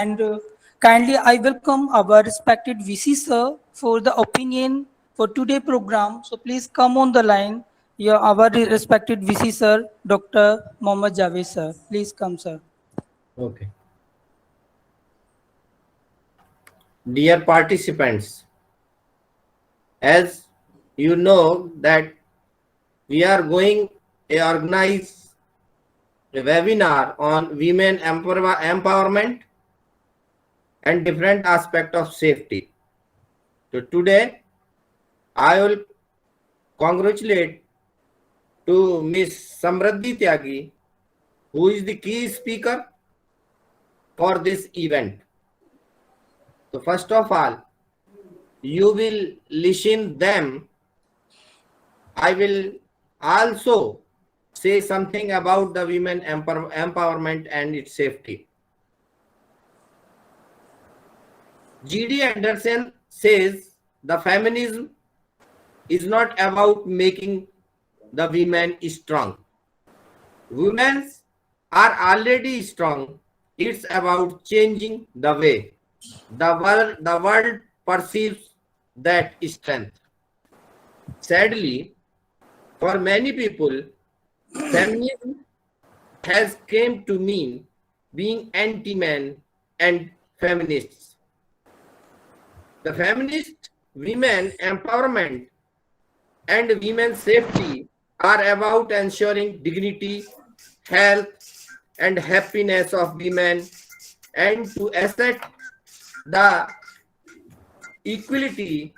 And kindly I welcome our respected VC sir for the opinion for today program. So please come on the line. Our respected VC sir, Dr. Mohammad Javed sir. Please come, sir. Okay. Dear participants, as you know that we are going to organize a webinar on women empowerment and different aspect of safety. So today I will congratulate to Miss Samriddhi Tyagi, who is the key speaker for this event. So first of all, you will listen them. I will also say something about the women empowerment and its safety. G.D. Anderson says the feminism is not about making the women strong. Women are already strong. It's about changing the way the world perceives that strength. Sadly, for many people, feminism has came to mean being anti-man and feminists. The feminist women empowerment and women's safety are about ensuring dignity, health, and happiness of women and to assert the equality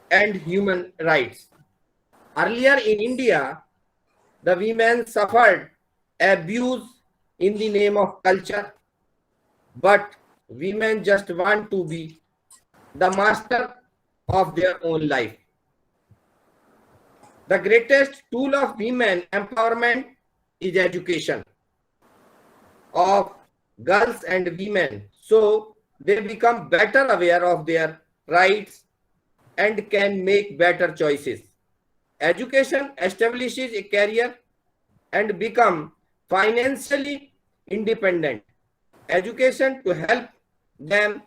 and human rights. Earlier in India, the women suffered abuse in the name of culture, but women just want to be the master of their own life. The greatest tool of women empowerment is education of girls and women, so they become better aware of their rights and can make better choices. Education establishes a career and become financially independent. Education to help them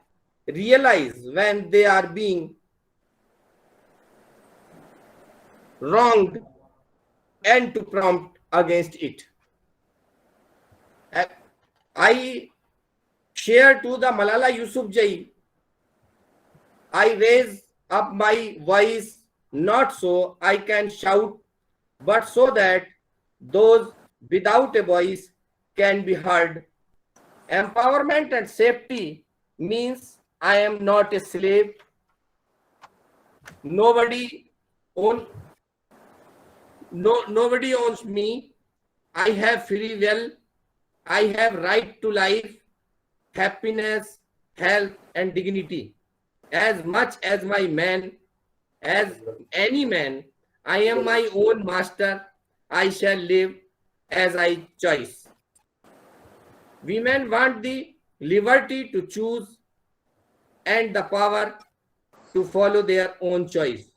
realize when they are being wronged and to prompt against it. I share to the Malala Yousafzai, I raise up my voice not so I can shout, but so that those without a voice can be heard. Empowerment and safety means I am not a slave. Nobody own nobody owns me. I have free will. I have right to life, happiness, health, and dignity. As much as my man, as any man, I am my own master. I shall live as I choose. Women want the liberty to choose and the power to follow their own choice.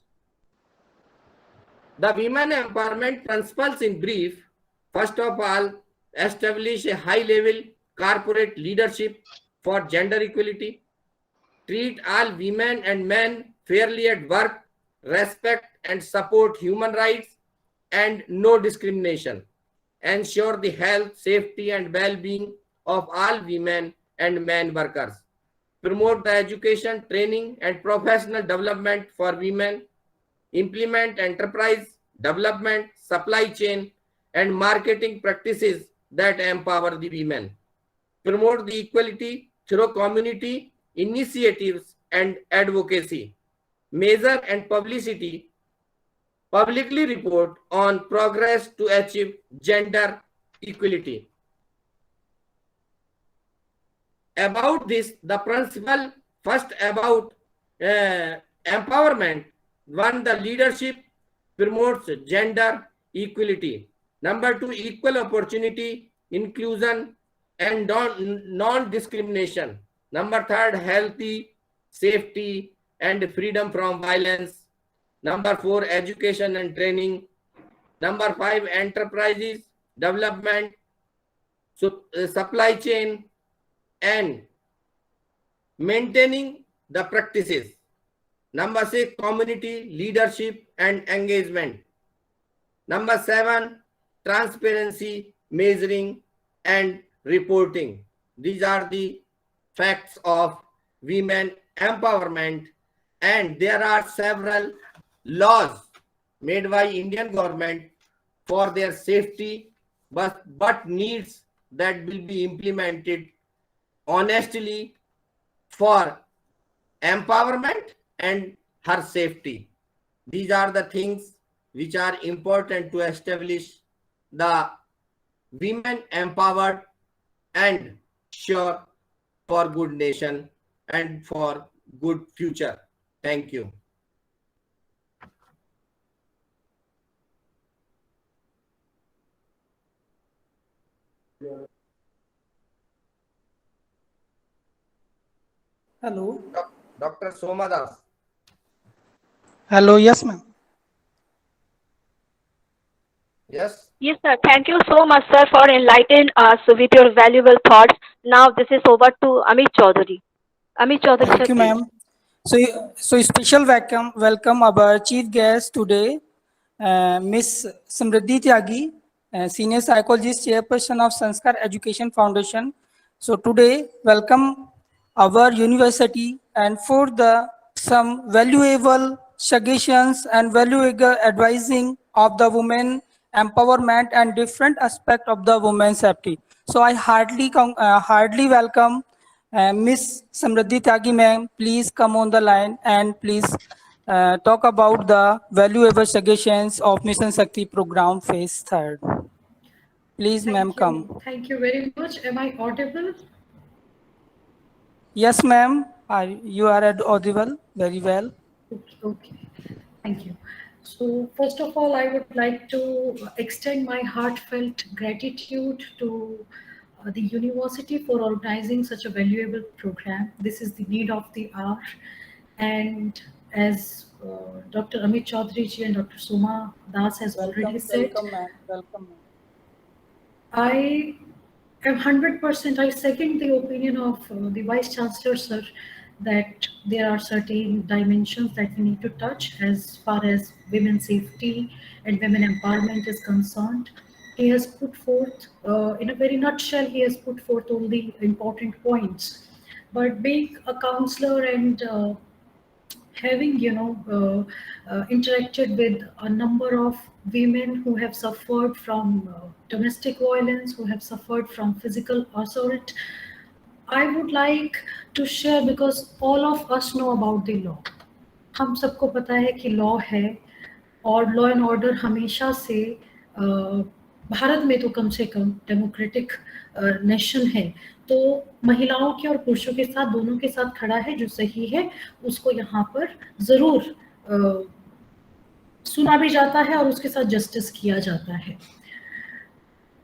The women empowerment principles in brief, first of all, establish a high-level corporate leadership for gender equality, treat all women and men fairly at work, respect and support human rights, and no discrimination, ensure the health, safety, and well-being of all women and men workers, promote the education, training, and professional development for women, implement enterprise development, supply chain, and marketing practices that empower the women, promote the equality through community initiatives and advocacy, measure and publicly report on progress to achieve gender equality. About this, the principle first about empowerment. One, the leadership promotes gender equality. Number two, equal opportunity, inclusion, and non-discrimination. Number third, healthy, safety, and freedom from violence. Number four, education and training. Number five, enterprises, development, supply chain, and maintaining the practices. Number 6, community leadership and engagement. Number 7, transparency, measuring and reporting. These are the facts of women empowerment, and there are several laws made by Indian government for their safety, but needs that will be implemented honestly for empowerment and her safety. These are the things which are important to establish the women empowered and sure for good nation and for good future. Thank you. Hello. Dr. Somadas. Hello. Yes, ma'am. Yes. Yes, sir. Thank you so much, sir, for enlightening us with your valuable thoughts. Now this is over to Amit Chaudhary. Amit Chaudhary, Thank sir, you, please. ma'am. So special welcome our chief guest today, Miss Samriddhi Tyagi, senior psychologist, chairperson of Sanskar Education Foundation. So today, welcome our university and for the some valuable suggestions and valuable advising of the women empowerment and different aspect of the women's safety. So I hardly welcome Miss Samriddhi Tyagi ma'am, please come on the line and please talk about the valuable suggestions of Mission Shakti program phase 3rd. Please, ma'am, come. Thank you very much. Am I audible? Yes, ma'am. You are audible very well. Okay. Thank you. So first of all, I would like to extend my heartfelt gratitude to the university for organizing such a valuable program. This is the need of the hour. And as Dr. Amit Chaudhary ji and Dr. Soma Das has already said, Welcome, ma'am. Welcome, ma'am. I am 100%, I second the opinion of the Vice Chancellor, sir, that there are certain dimensions that we need to touch as far as women's safety and women empowerment is concerned. He has put forth, in a very nutshell, he has put forth all the important points. But being a counselor and having interacted with a number of women who have suffered from domestic violence, who have suffered from physical assault, I would like to share, because all of us know about the law. हम सबको पता है कि law है और law and order हमेशा से भारत में तो कम से कम डेमोक्रेटिक नेशन है, तो महिलाओं के और पुरुषों के साथ दोनों के साथ खड़ा है। जो सही है उसको यहाँ पर जरूर सुना भी जाता है और उसके साथ जस्टिस किया जाता है।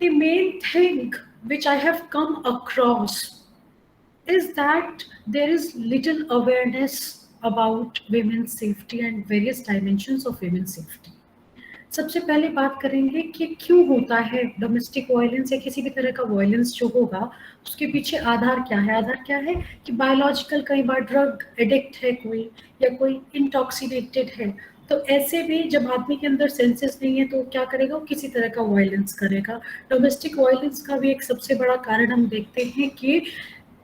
The main thing which I have come across is that there is little awareness about women's safety and various dimensions of women's safety. सबसे पहले बात करेंगे कि क्यों होता है डोमेस्टिक वायलेंस या किसी भी तरह का वायलेंस जो होगा, उसके पीछे आधार क्या है। आधार क्या है कि बायोलॉजिकल, कई बार ड्रग एडिक्ट है कोई, या कोई इंटॉक्सिकेटेड है, तो ऐसे भी जब आदमी के अंदर सेंसेस नहीं है तो क्या करेगा, वो किसी तरह का वायलेंस करेगा। डोमेस्टिक वायलेंस का भी एक सबसे बड़ा कारण हम देखते हैं कि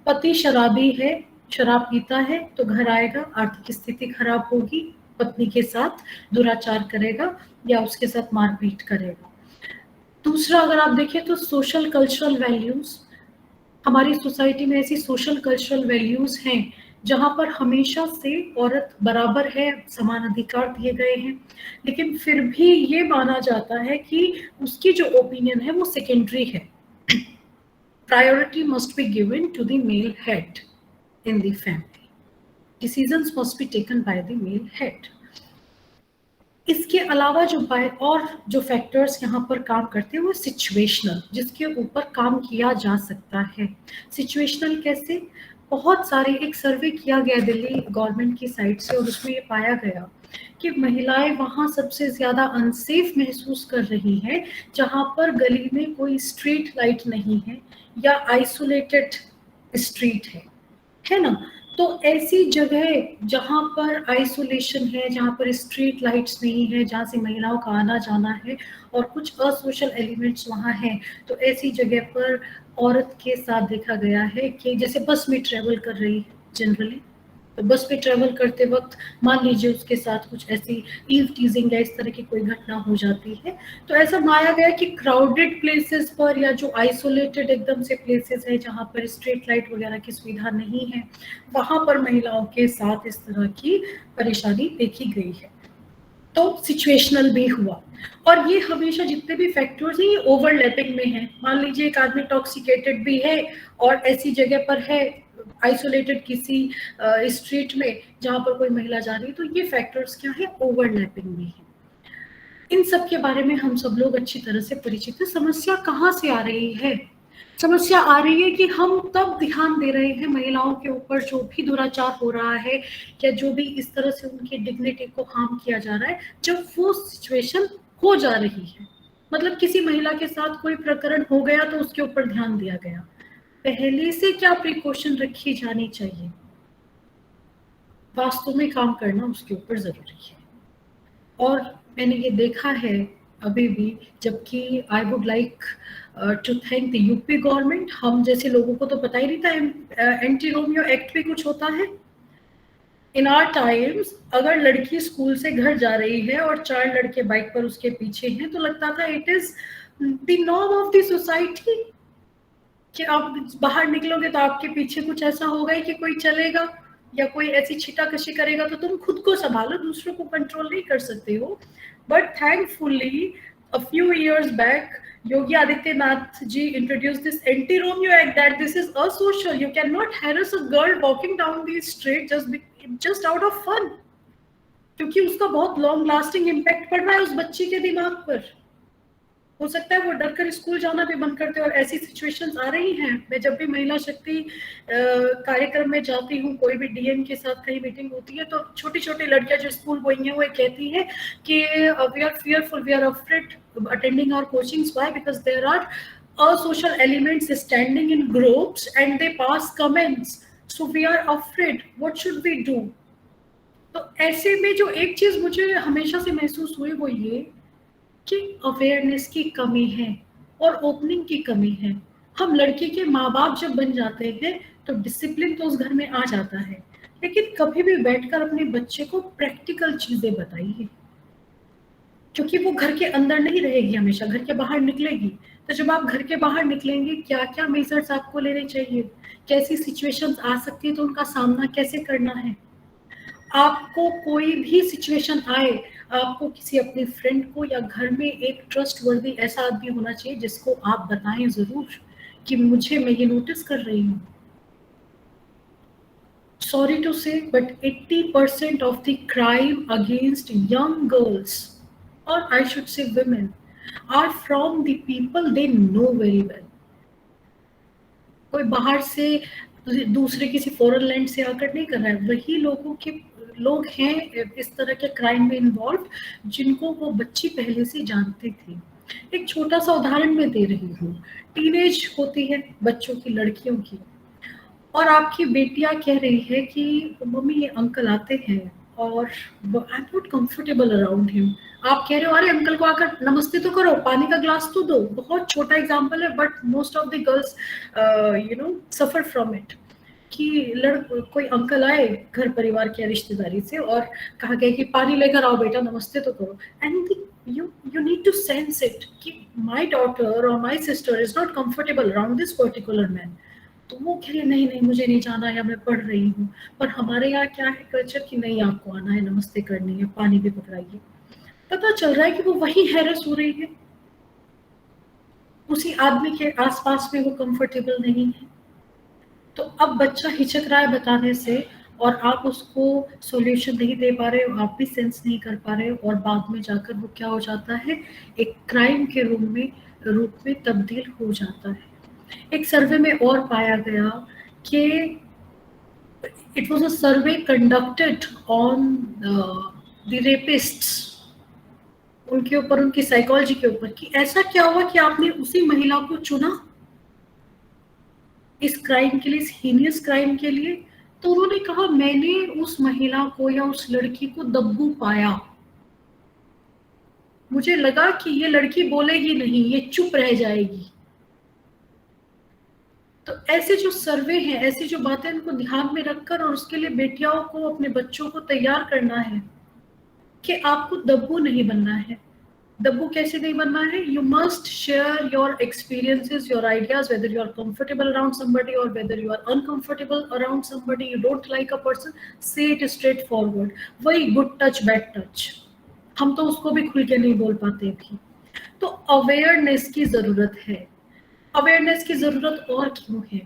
पति शराबी है, शराब पीता है तो घर आएगा, आर्थिक स्थिति खराब होगी, पत्नी के साथ दुराचार करेगा या उसके साथ मारपीट करेगा। दूसरा, अगर आप देखें तो सोशल कल्चरल वैल्यूज, हमारी सोसाइटी में ऐसी सोशल कल्चरल वैल्यूज हैं जहां पर हमेशा से औरत बराबर है, समान अधिकार दिए गए हैं, लेकिन फिर भी ये माना जाता है कि उसकी जो ओपिनियन है वो सेकेंडरी है। Priority must be given to the male head in the family. Decisions must be taken by the male head. इसके अलावा जो फैक्टर्स यहाँ पर काम करते हैं वो सिचुएशनल, जिसके ऊपर काम किया जा सकता है। सिचुएशनल कैसे? बहुत सारे, एक सर्वे किया गया दिल्ली गवर्नमेंट की साइड से और उसमें ये पाया गया कि महिलाएं वहाँ सबसे ज़्यादा अनसेफ महसूस कर रही हैं जहाँ पर गली में कोई स्ट्रीट लाइट नहीं है या आइसोलेटेड स्ट्रीट है ना। तो ऐसी जगह जहाँ पर आइसोलेशन है, जहाँ पर स्ट्रीट लाइट्स नहीं है, जहाँ से महिलाओं का आना जाना है और कुछ असोशल एलिमेंट्स वहाँ हैं, तो ऐसी जगह पर औरत के साथ देखा गया है कि जैसे बस में ट्रेवल कर रही है जनरली, तो बस में ट्रेवल करते वक्त मान लीजिए उसके साथ कुछ ऐसी ईव टीजिंग या इस तरह की कोई घटना हो जाती है, तो ऐसा माना गया कि क्राउडेड प्लेसेस पर या जो आइसोलेटेड एकदम से प्लेसेस है जहाँ पर स्ट्रीट लाइट वगैरह की सुविधा नहीं है, वहाँ पर महिलाओं के साथ इस तरह की परेशानी देखी गई है। तो सिचुएशनल भी हुआ, और ये हमेशा जितने भी फैक्टर्स हैं ये ओवरलैपिंग में है। मान लीजिए एक आदमी टॉक्सिकेटेड भी है और ऐसी जगह पर है आइसोलेटेड किसी स्ट्रीट में जहाँ पर कोई महिला जा रही है, तो ये फैक्टर्स क्या है, ओवरलैपिंग में है। इन सब के बारे में हम सब लोग अच्छी तरह से परिचित हैं। समस्या कहाँ से आ रही है? समस्या आ रही है कि हम तब ध्यान दे रहे हैं महिलाओं के ऊपर जो भी दुराचार हो रहा है या जो भी इस तरह से उनकी डिग्निटी को हार्म किया जा रहा है, जब वो सिचुएशन हो जा रही है। मतलब किसी महिला के साथ कोई प्रकरण हो गया तो उसके ऊपर ध्यान दिया गया। पहले से क्या प्रिकॉशन रखी जानी चाहिए, वास्तव में काम करना उसके ऊपर जरूरी है। और मैंने ये देखा है अभी भी, जबकि I would like to thank the UP government. हम जैसे लोगों को तो पता ही नहीं था एंटी रोमियो एक्ट भी कुछ होता है। इन आवर टाइम्स अगर लड़की स्कूल से घर जा रही है और 4 लड़के बाइक पर उसके पीछे हैं, तो लगता था it is the norm of the society कि आप बाहर निकलोगे तो आपके पीछे कुछ ऐसा होगा ही कि कोई चलेगा या कोई ऐसी छिटाकशी करेगा, तो तुम खुद को संभालो, दूसरों को कंट्रोल नहीं कर सकते हो। But thankfully a few years back Yogi Adityanath ji introduced this anti-Romeo act that this is asocial. You cannot harass a girl walking down the street just out of fun, क्योंकि उसका बहुत long lasting impact पड़ रहा है उस बच्ची के दिमाग पर। हो सकता है वो डर कर स्कूल जाना भी बंद करते, और ऐसी सिचुएशंस आ रही हैं। मैं जब भी महिला शक्ति कार्यक्रम में जाती हूँ, कोई भी डीएम के साथ कहीं मीटिंग होती है, तो छोटी छोटी लड़कियां जो स्कूल गोइंग है वो कहती है कि we are fearful, we are afraid attending our coachings. Why? Because there are asocial elements standing in groups and they pass comments, so we are afraid. What should we do? तो ऐसे में जो एक चीज मुझे हमेशा से महसूस हुई वो ये कि अवेयरनेस की कमी है और ओपनिंग की कमी है। हम लड़की के माँ बाप जब बन जाते हैं तो डिसिप्लिन तो उस घर में आ जाता है, लेकिन कभी भी बैठकर अपने बच्चे को प्रैक्टिकल चीजें बताइए, क्योंकि वो घर के अंदर नहीं रहेगी, हमेशा घर के बाहर निकलेगी। तो जब आप घर के बाहर निकलेंगे, क्या क्या मेजर्स आपको लेने चाहिए, कैसी सिचुएशंस आ सकती है तो उनका सामना कैसे करना है। आपको कोई भी सिचुएशन आए, आपको किसी अपने फ्रेंड को या घर में एक ट्रस्टवर्दी ऐसा आदमी होना चाहिए जिसको आप बताएं जरूर कि मुझे, मैं ये नोटिस कर रही हूँ। Sorry to say, but 80% of the crime against young girls, or I should say women, are from the people they know very well. कोई बाहर से दूसरे किसी फॉरेन लैंड से आकर नहीं कर रहा है, वही लोग हैं इस तरह के क्राइम में इन्वॉल्व जिनको वो बच्ची पहले से जानते थे। एक छोटा सा उदाहरण मैं दे रही हूँ। टीनेज होती है बच्चों की, लड़कियों की, और आपकी बेटियां कह रही है कि मम्मी ये अंकल आते हैं और I am not comfortable around him. आप कह रहे हो अरे अंकल को आकर नमस्ते तो करो, पानी का ग्लास तो दो। बहुत छोटा एग्जांपल है, but most of the girls suffer from it कि कोई अंकल आए घर परिवार के रिश्तेदारी से और कहा गया कि पानी लेकर आओ बेटा, नमस्ते तो करो। And you need to sense it कि my daughter or my sister is not comfortable around this particular man. तो वो कह रही है नहीं मुझे नहीं जाना, या मैं पढ़ रही हूँ। पर हमारे यहाँ क्या है कल्चर कि नहीं, आपको आना है, नमस्ते करनी है, पानी भी पकड़ाइए। पता चल रहा है कि वो वही हैरेस हो रही है, उसी आदमी के आसपास में वो कंफर्टेबल नहीं है। तो अब बच्चा हिचक रहा है बताने से, और आप उसको सॉल्यूशन नहीं दे पा रहे हो, आप भी सेंस नहीं कर पा रहे हो, और बाद में जाकर वो क्या हो जाता है, एक क्राइम के रूप में तब्दील हो जाता है। एक सर्वे में और पाया गया कि it was a survey conducted on the rapists, उनके ऊपर, उनकी साइकोलॉजी के ऊपर, कि ऐसा क्या हुआ कि आपने उसी महिला को चुना इस क्राइम के लिए, इस हीनियस क्राइम के लिए। तो उन्होंने कहा मैंने उस महिला को या उस लड़की को दब्बू पाया, मुझे लगा कि ये लड़की बोलेगी नहीं, ये चुप रह जाएगी। तो ऐसे जो सर्वे हैं, ऐसी जो बातें, इनको ध्यान में रखकर और उसके लिए बेटियों को, अपने बच्चों को तैयार करना है कि आपको दब्बू नहीं बनना है। दब्बू कैसे नहीं बनना है? You must share your experiences, your ideas, whether you are comfortable around somebody और whether you are uncomfortable around somebody, you don't like a person, say it straightforward. वही गुड टच बैड टच, हम तो उसको भी खुल के नहीं बोल पाते भी। तो अवेयरनेस की जरूरत है। अवेयरनेस की जरूरत और क्यों है?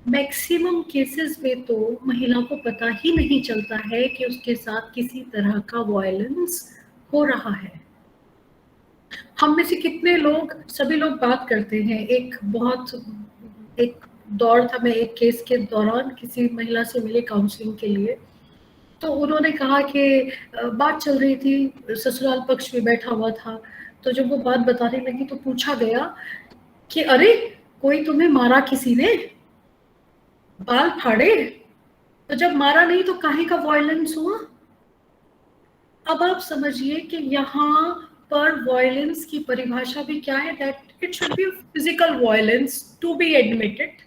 मैक्सिमम केसेस में तो महिला को पता ही नहीं चलता है कि उसके साथ किसी तरह का वायलेंस हो रहा है। हम में से कितने लोग, सभी लोग बात करते हैं। एक दौर था, मैं एक केस के दौरान किसी महिला से मिली काउंसलिंग के लिए, तो उन्होंने कहा कि बात चल रही थी, ससुराल पक्ष भी बैठा हुआ था, तो जब वो बात बताने लगी तो पूछा गया कि अरे कोई तुम्हें मारा किसी ने, बाल फाड़े? तो जब मारा नहीं तो काहे का वायलेंस हुआ? अब आप समझिए कि यहाँ पर वायलेंस की परिभाषा भी क्या है, that it should be physical violence to be admitted.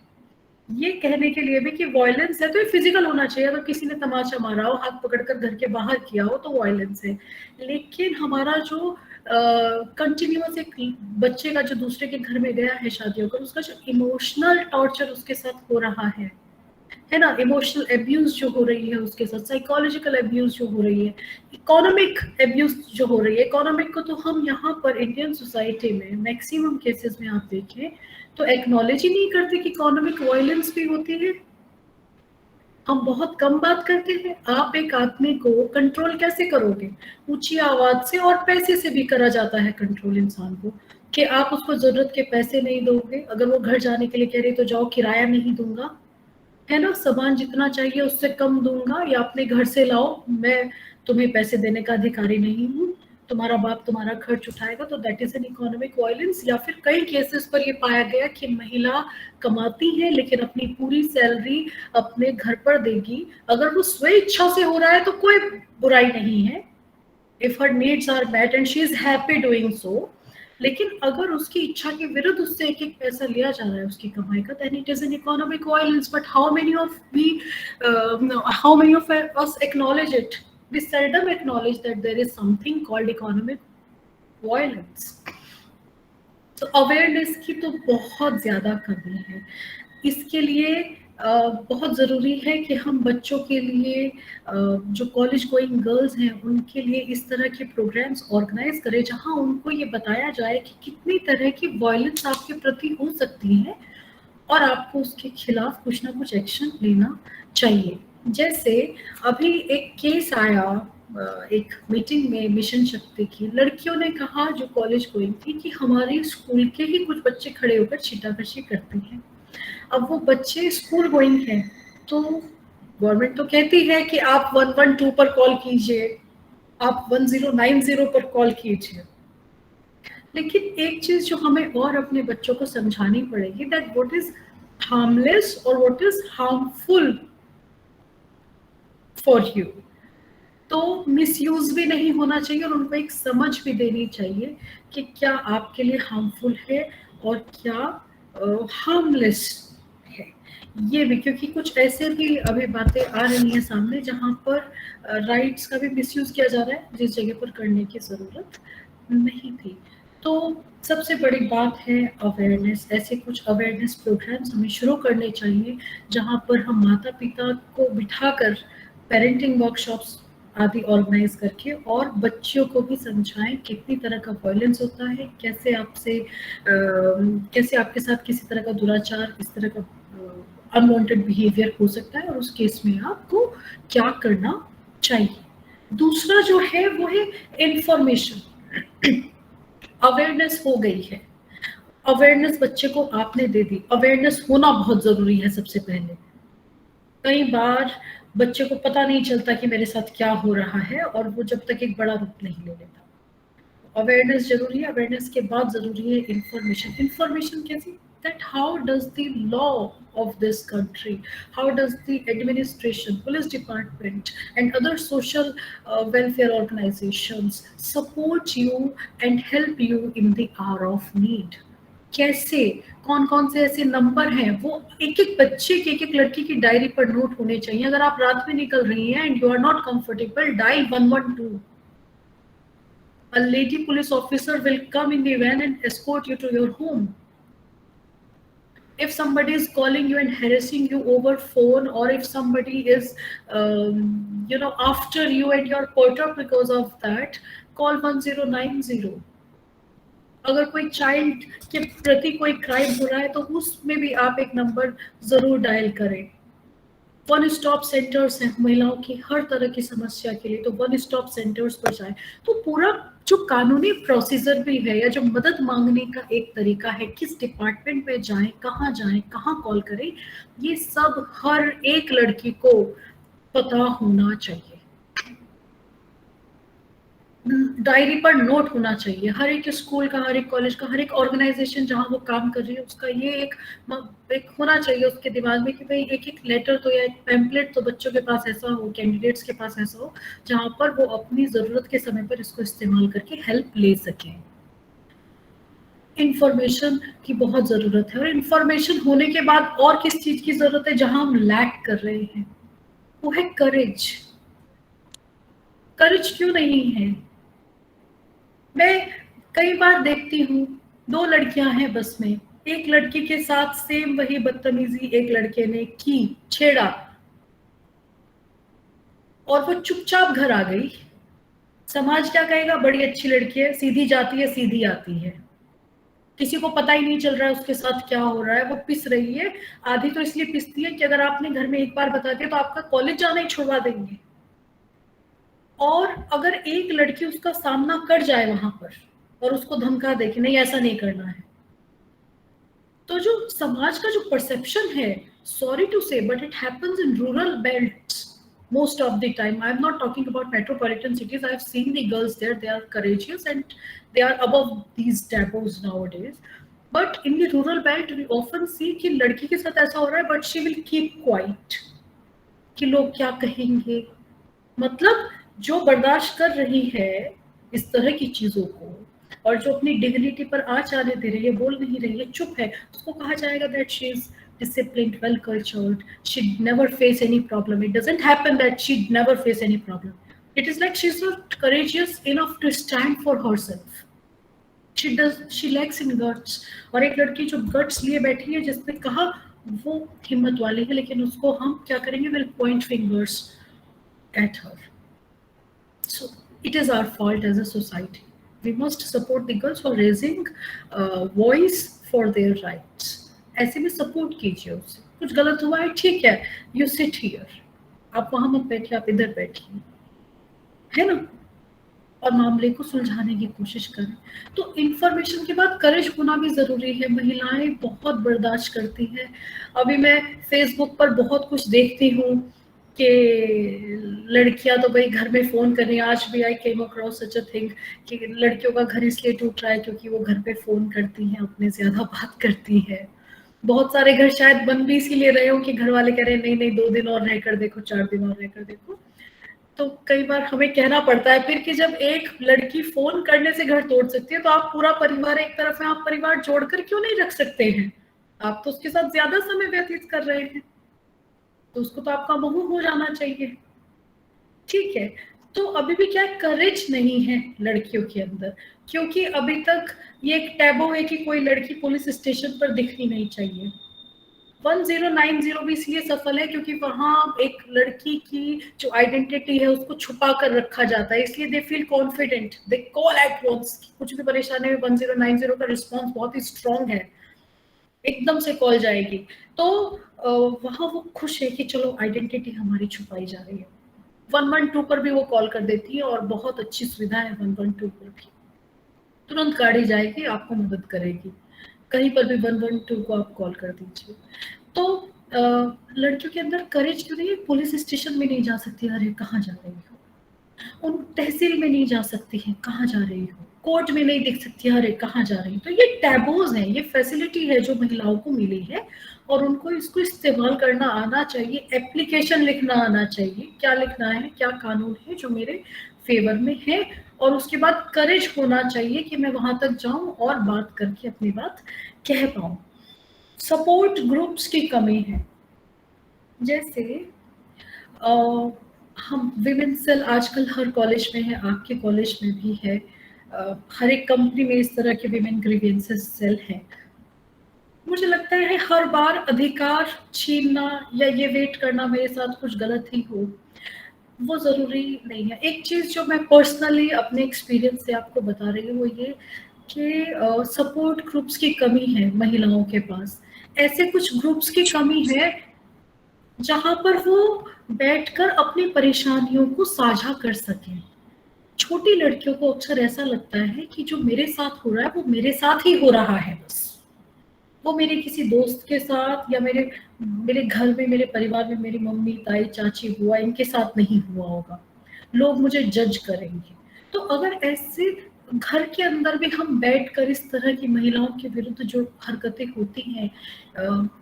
ये कहने के लिए भी कि वायलेंस है तो ये फिजिकल होना चाहिए। अगर किसी ने तमाचा मारा हो, हाथ पकड़कर घर के बाहर किया हो तो वायलेंस है। लेकिन हमारा जो कंटिन्यूअस एक बच्चे का जो दूसरे के घर में गया है शादी होकर, उसका जो इमोशनल टॉर्चर उसके साथ हो रहा है ना, इमोशनल अब्यूज जो हो रही है उसके साथ, साइकोलॉजिकल अब्यूज जो हो रही है, इकोनॉमिक अब्यूज जो हो रही है। इकोनॉमिक को तो हम यहाँ पर इंडियन सोसाइटी में मैक्सिमम केसेस में आप देखें तो एक्नॉलेज ही नहीं करते कि इकोनॉमिक वायलेंस भी होती है। हम बहुत कम बात करते हैं। आप एक आदमी को कंट्रोल कैसे करोगे? ऊंची आवाज से और पैसे से भी करा जाता है कंट्रोल इंसान को, कि आप उसको जरूरत के पैसे नहीं दोगे। अगर वो घर जाने के लिए कह रही तो जाओ, किराया नहीं दूंगा, है ना, सामान जितना चाहिए उससे कम दूंगा, या अपने घर से लाओ, मैं तुम्हें पैसे देने का अधिकारी नहीं हूँ, तुम्हारा बाप तुम्हारा खर्च उठाएगा। तो that is an economic violence. या फिर कई केसेस पर ये पाया गया कि महिला कमाती है लेकिन अपनी पूरी सैलरी अपने घर पर देगी। अगर वो स्वेच्छा से हो रहा है तो कोई बुराई नहीं है, if her needs are met and she is happy doing so. लेकिन अगर उसकी इच्छा के विरुद्ध उससे एक एक पैसा लिया जा रहा है उसकी कमाई का, then it is an economic violence. But how many of us acknowledge it? We seldom acknowledge that there is something called economic violence. तो अवेयरनेस की तो बहुत ज्यादा कमी है। इसके लिए बहुत ज़रूरी है कि हम बच्चों के लिए, जो कॉलेज गोइंग गर्ल्स हैं उनके लिए इस तरह के प्रोग्राम्स ऑर्गेनाइज करें जहां उनको ये बताया जाए कि कितनी तरह की वायलेंस आपके प्रति हो सकती है और आपको उसके खिलाफ कुछ ना कुछ एक्शन लेना चाहिए। जैसे अभी एक केस आया एक मीटिंग में मिशन शक्ति की, लड़कियों ने कहा जो कॉलेज गोइंग थी कि हमारे स्कूल के ही कुछ बच्चे खड़े होकर छीटाकशी करते हैं। अब वो बच्चे स्कूल गोइंग हैं तो गवर्नमेंट तो कहती है कि आप 112 पर कॉल कीजिए, आप 1090 पर कॉल कीजिए, लेकिन एक चीज जो हमें और अपने बच्चों को समझानी पड़ेगी, दैट व्हाट इज हार्मलेस और what is harmful for you. तो मिसयूज भी नहीं होना चाहिए और उनको एक समझ भी देनी चाहिए कि क्या आपके लिए हार्मफुल है और क्या हार्मलेस है। ये भी क्योंकि कुछ ऐसे भी अभी बातें आ रही हैं सामने जहां पर राइट्स का भी मिसयूज किया जा रहा है जिस जगह पर करने की जरूरत नहीं थी। तो सबसे बड़ी बात है अवेयरनेस। ऐसे कुछ अवेयरनेस प्रोग्राम्स हमें शुरू करने चाहिए जहां पर हम माता पिता को बिठाकर पेरेंटिंग वर्कशॉप्स आदि ऑर्गेनाइज करके और बच्चियों को भी समझाएं कितनी तरह का वायलेंस होता है, कैसे आपके साथ किसी तरह का दुराचार, किस तरह का अनवांटेड बिहेवियर हो सकता है और उस केस में आपको क्या करना चाहिए। दूसरा जो है वो है इंफॉर्मेशन। अवेयरनेस हो गई है, अवेयरनेस बच्चे को आपने दे दी, अवेयरनेस होना बहुत जरूरी है सबसे पहले। कई बार बच्चे को पता नहीं चलता कि मेरे साथ क्या हो रहा है, और वो जब तक एक बड़ा रूप नहीं ले लेता। अवेयरनेस जरूरी है, अवेयरनेस के बाद जरूरी है इंफॉर्मेशन। इंफॉर्मेशन कैसी? that how does the law of this country, how does the administration, police department and other social welfare organizations support you and help you in the hour of need? कैसे, कौन कौन से ऐसे number हैं, वो एक एक बच्चे की, एक एक लड़की की डायरी पर नोट होने चाहिए। अगर आप रात में निकल रही हैं and you are not comfortable, dial 112. A lady police officer will come in the van and escort you to your home. If somebody is calling you and harassing you over phone, or if somebody is after you and you're perturbed because of that, call 1090. अगर कोई child के प्रति कोई crime हो रहा है तो उसमें भी आप एक नंबर जरूर डायल करें। वन स्टॉप सेंटर्स हैं महिलाओं की हर तरह की समस्या के लिए, तो वन स्टॉप सेंटर्स पर जाएं। तो पूरा जो कानूनी प्रोसीजर भी है, या जो मदद मांगने का एक तरीका है, किस डिपार्टमेंट में जाएं, कहाँ कॉल करें, ये सब हर एक लड़की को पता होना चाहिए, डायरी पर नोट होना चाहिए। हर एक स्कूल का, हर एक कॉलेज का, हर एक ऑर्गेनाइजेशन जहां वो काम कर रही है, उसका ये एक होना चाहिए उसके दिमाग में कि भाई एक एक लेटर तो या एक पैम्पलेट तो बच्चों के पास ऐसा हो, कैंडिडेट्स के पास ऐसा हो, जहां पर वो अपनी जरूरत के समय पर इसको इस्तेमाल करके हेल्प ले सके। इंफॉर्मेशन की बहुत जरूरत है, और इंफॉर्मेशन होने के बाद और किस चीज की जरूरत है जहां हम लैक कर रहे हैं, वो है करेज। करेज क्यों नहीं है? मैं कई बार देखती हूँ, 2 लड़कियां हैं बस में, एक लड़की के साथ सेम वही बदतमीजी एक लड़के ने की, छेड़ा, और वो चुपचाप घर आ गई। समाज क्या कहेगा? बड़ी अच्छी लड़की है, सीधी जाती है सीधी आती है, किसी को पता ही नहीं चल रहा है उसके साथ क्या हो रहा है, वो पिस रही है। आधी तो इसलिए पिसती है कि अगर आपने घर में एक बार बता दिया तो आपका कॉलेज जाना ही छुड़वा देंगे। और अगर एक लड़की उसका सामना कर जाए वहां पर और उसको धमका दे कि नहीं ऐसा नहीं करना है, तो जो समाज का जो परसेप्शन है, सॉरी टू से but it happens in rural belts most of the time. I am not talking about metropolitan cities. I have seen the girls there, they are courageous and they are above these taboos nowadays. But in the rural belt we often see कि लड़की के साथ ऐसा हो रहा है but she will keep quiet कि लोग क्या कहेंगे। मतलब जो बर्दाश्त कर रही है इस तरह की चीजों को, और जो अपनी डिग्निटी पर आँच आने दे रही है, बोल नहीं रही है, चुप है, उसको कहा जाएगा that she is disciplined, well cultured, she'd never face any problem. It doesn't happen that she'd never face any problem. It is like she's not courageous enough to stand for herself. She lacks in guts. और एक लड़की जो guts लिए बैठी है, जिसने कहा वो हिम्मत वाली है, लेकिन उसको हम क्या करेंगे? We'll point fingers at her. So it is our fault as a society. We must support the girls who are raising voice for their rights. ऐसे में सपोर्ट कीजिए उसे। कुछ गलत हुआ है, ठीक है, यू सिट हियर, आप वहां मत बैठिए, आप इधर बैठिए, है ना, और मामले को सुलझाने की कोशिश करें। तो इंफॉर्मेशन के बाद करेज होना भी जरूरी है। महिलाएं बहुत बर्दाश्त करती हैं। अभी मैं फेसबुक पर बहुत कुछ देखती हूँ कि लड़कियां तो भाई घर में फोन कर रही हैं। आज भी आई came across such a thing कि लड़कियों का घर इसलिए टूट रहा है क्योंकि वो घर पे फोन करती हैं, अपने ज्यादा बात करती हैं। बहुत सारे घर शायद बन भी इसीलिए रहे हो कि घर वाले कह रहे हैं नहीं नहीं 2 दिन और रहकर देखो, 4 दिन और रहकर देखो। तो कई बार हमें कहना पड़ता है फिर कि जब एक लड़की फोन करने से घर तोड़ सकती है तो आप पूरा परिवार एक तरफ है, आप परिवार जोड़कर क्यों नहीं रख सकते हैं? आप तो उसके साथ ज्यादा समय व्यतीत कर रहे हैं, तो उसको तो आपका बहू हो जाना चाहिए। ठीक है, तो अभी भी क्या करेज नहीं है लड़कियों के अंदर, क्योंकि अभी तक ये एक टैबू है कि कोई लड़की पुलिस स्टेशन पर दिखनी नहीं चाहिए। 1090 भी इसलिए सफल है क्योंकि वहां एक लड़की की जो आइडेंटिटी है उसको छुपा कर रखा जाता है, इसलिए they feel confident, they call at once. कुछ भी परेशानी में 1090 का रिस्पॉन्स बहुत ही स्ट्रॉन्ग है, एकदम से कॉल जाएगी। तो वहां वो खुश है कि चलो आइडेंटिटी हमारी छुपाई जा रही है। 112 पर भी वो कॉल कर देती है और बहुत अच्छी सुविधा है 112 पर भी, तुरंत गाड़ी जाएगी, आपको मदद करेगी। कहीं पर भी 112 को आप कॉल कर दीजिए। तो लड़कियों के अंदर करेज क्यों नहीं है? पुलिस स्टेशन में नहीं जा सकती, अरे कहाँ जा रही हो? उन तहसील में नहीं जा सकती है, कहाँ जा रही हो? कोर्ट में नहीं दिख सकती, अरे कहाँ जा रही हो? तो ये टैबूज है, ये फैसिलिटी है जो महिलाओं को मिली है और उनको इसको इस्तेमाल करना आना चाहिए, एप्लीकेशन लिखना आना चाहिए, क्या लिखना है, क्या कानून है जो मेरे फेवर में है, और उसके बाद करेज होना चाहिए कि मैं वहां तक जाऊं और बात करके अपनी बात कह पाऊं। सपोर्ट ग्रुप्स की कमी है, जैसे हम विमेन सेल आजकल हर कॉलेज में है, आपके कॉलेज में भी है, हर एक कंपनी में इस तरह के विमेन ग्रीवेंसेस सेल है। मुझे लगता है हर बार अधिकार छीनना या ये वेट करना मेरे साथ कुछ गलत ही हो, वो जरूरी नहीं है। एक चीज जो मैं पर्सनली अपने एक्सपीरियंस से आपको बता रही हूँ वो ये कि सपोर्ट ग्रुप्स की कमी है महिलाओं के पास। ऐसे कुछ ग्रुप्स की कमी है जहां पर वो बैठकर अपनी परेशानियों को साझा कर सकें। छोटी लड़कियों को अक्सर ऐसा लगता है कि जो मेरे साथ हो रहा है वो मेरे साथ ही हो रहा है, बस वो मेरे किसी दोस्त के साथ या मेरे घर में, मेरे परिवार में, मेरी मम्मी, ताई, चाची, बुआ, इनके साथ नहीं हुआ होगा, लोग मुझे जज करेंगे। तो अगर ऐसे घर के अंदर भी हम बैठकर इस तरह की महिलाओं के विरुद्ध जो हरकतें होती हैं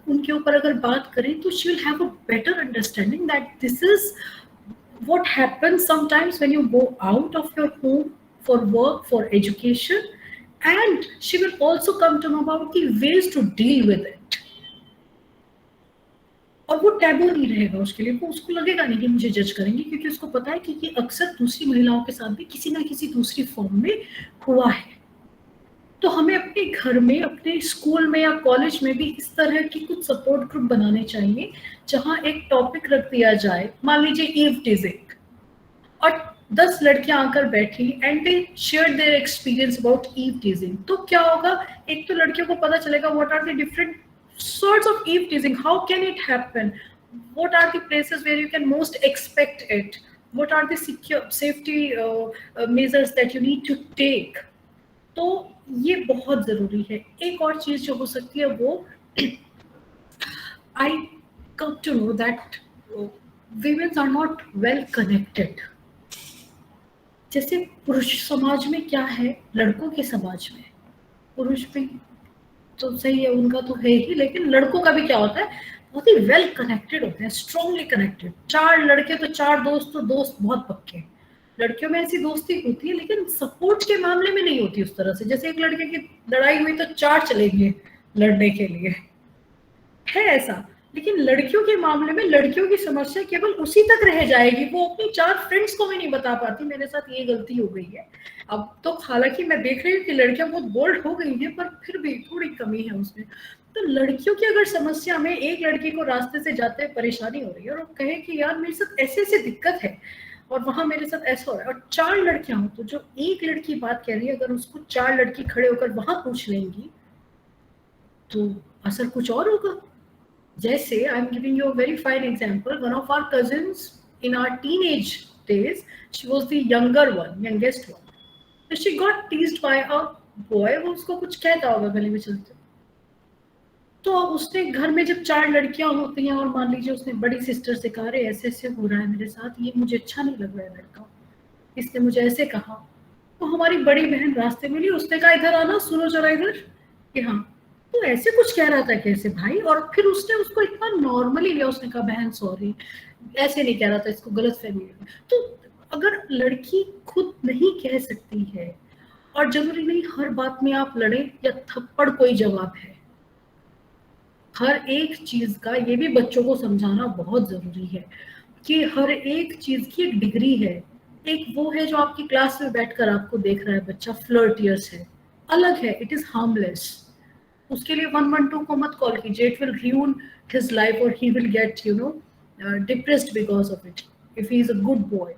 उनके ऊपर अगर बात करें तो she will have a better understanding that this is what happens sometimes when you go out of your home for work, for education, and she will also come to know about the ways to deal with it. और वो taboo नहीं रहेगा उसके लिए, वो उसको लगेगा नहीं कि मुझे जज करेंगे, क्योंकि उसको पता है कि ये अक्सर दूसरी महिलाओं के साथ भी किसी ना किसी दूसरी फॉर्म में हुआ है। तो हमें अपने घर में, अपने स्कूल में या कॉलेज में भी इस तरह की कुछ सपोर्ट ग्रुप बनाने चाहिए जहां एक टॉपिक रख दिया जाए, मान लीजिए ईव टीजिंग, और 10 लड़कियां आकर बैठी and they share their experience about eve teasing. तो क्या होगा, एक तो लड़कियों को पता चलेगा what are the different sorts of eve teasing, how can it happen, what are the places where you can most expect it, what are the safety measures that you need to take। तो ये बहुत जरूरी है। एक और चीज जो हो सकती है वो I come to know that women are not well connected। जैसे पुरुष समाज में क्या है, लड़कों के समाज में, पुरुष भी तो सही है, उनका तो है ही, लेकिन लड़कों का भी क्या होता है, बहुत ही वेल कनेक्टेड होते हैं, स्ट्रांगली कनेक्टेड। 4 लड़के तो 4 दोस्त, तो दोस्त बहुत पक्के। लड़कियों में ऐसी दोस्ती होती है लेकिन सपोर्ट के मामले में नहीं होती उस तरह से। जैसे एक लड़के की लड़ाई हुई तो 4 चलेंगे लड़ने के लिए, है ऐसा। लेकिन लड़कियों के मामले में लड़कियों की समस्या केवल उसी तक रह जाएगी, वो अपनी 4 फ्रेंड्स को भी नहीं बता पाती मेरे साथ ये गलती हो गई है। अब तो हालांकि मैं देख रही हूँ कि लड़कियां बहुत बोल्ड हो गई हैं, पर फिर भी थोड़ी कमी है उसमें। तो लड़कियों की अगर समस्या में एक लड़की को रास्ते से जाते हुए परेशानी हो रही है और वो कहे कि यार मेरे साथ ऐसे ऐसे दिक्कत है और वहां मेरे साथ ऐसा हो रहा है, और 4 लड़कियां हो, तो जो एक लड़की बात कह रही है अगर उसको 4 लड़की खड़े होकर वहां पूछ लेंगी तो असर कुछ और होगा। जैसे I am giving you a very fine example, one of our cousins in our teenage days, she was the youngest one, so she got teased by a boy। वो उसको कुछ कहता होगा गली में चलते, तो अब उसने घर में जब 4 लड़कियां होती हैं और मान लीजिए उसने बड़ी सिस्टर से कहा ऐसे ऐसे हो रहा है मेरे साथ, ये मुझे अच्छा नहीं लग रहा है लड़का, इसने मुझे ऐसे कहा। तो हमारी बड़ी बहन रास्ते में मिली, उसने कहा इधर आना, सुनो जरा इधर, कि हाँ तो ऐसे कुछ कह रहा था कैसे भाई, और फिर उसने उसको इतना नॉर्मली लिया, उसने कहा बहन सॉरी, ऐसे नहीं कह रहा था, इसको गलतफहमी है। तो अगर लड़की खुद नहीं कह सकती है, और जरूरी नहीं हर बात में आप लड़े या थप्पड़ कोई जवाब है, हर एक चीज का, ये भी बच्चों को समझाना बहुत जरूरी है कि हर एक चीज की एक डिग्री है। एक वो है जो आपकी क्लास में बैठकर आपको देख रहा है बच्चा, फ्लर्टियस है, अलग है, इट इज हार्मलेस। उसके लिए 112 को मत कॉल कीजिए, it will ruin his life or he will get depressed because of it if he is a good boy।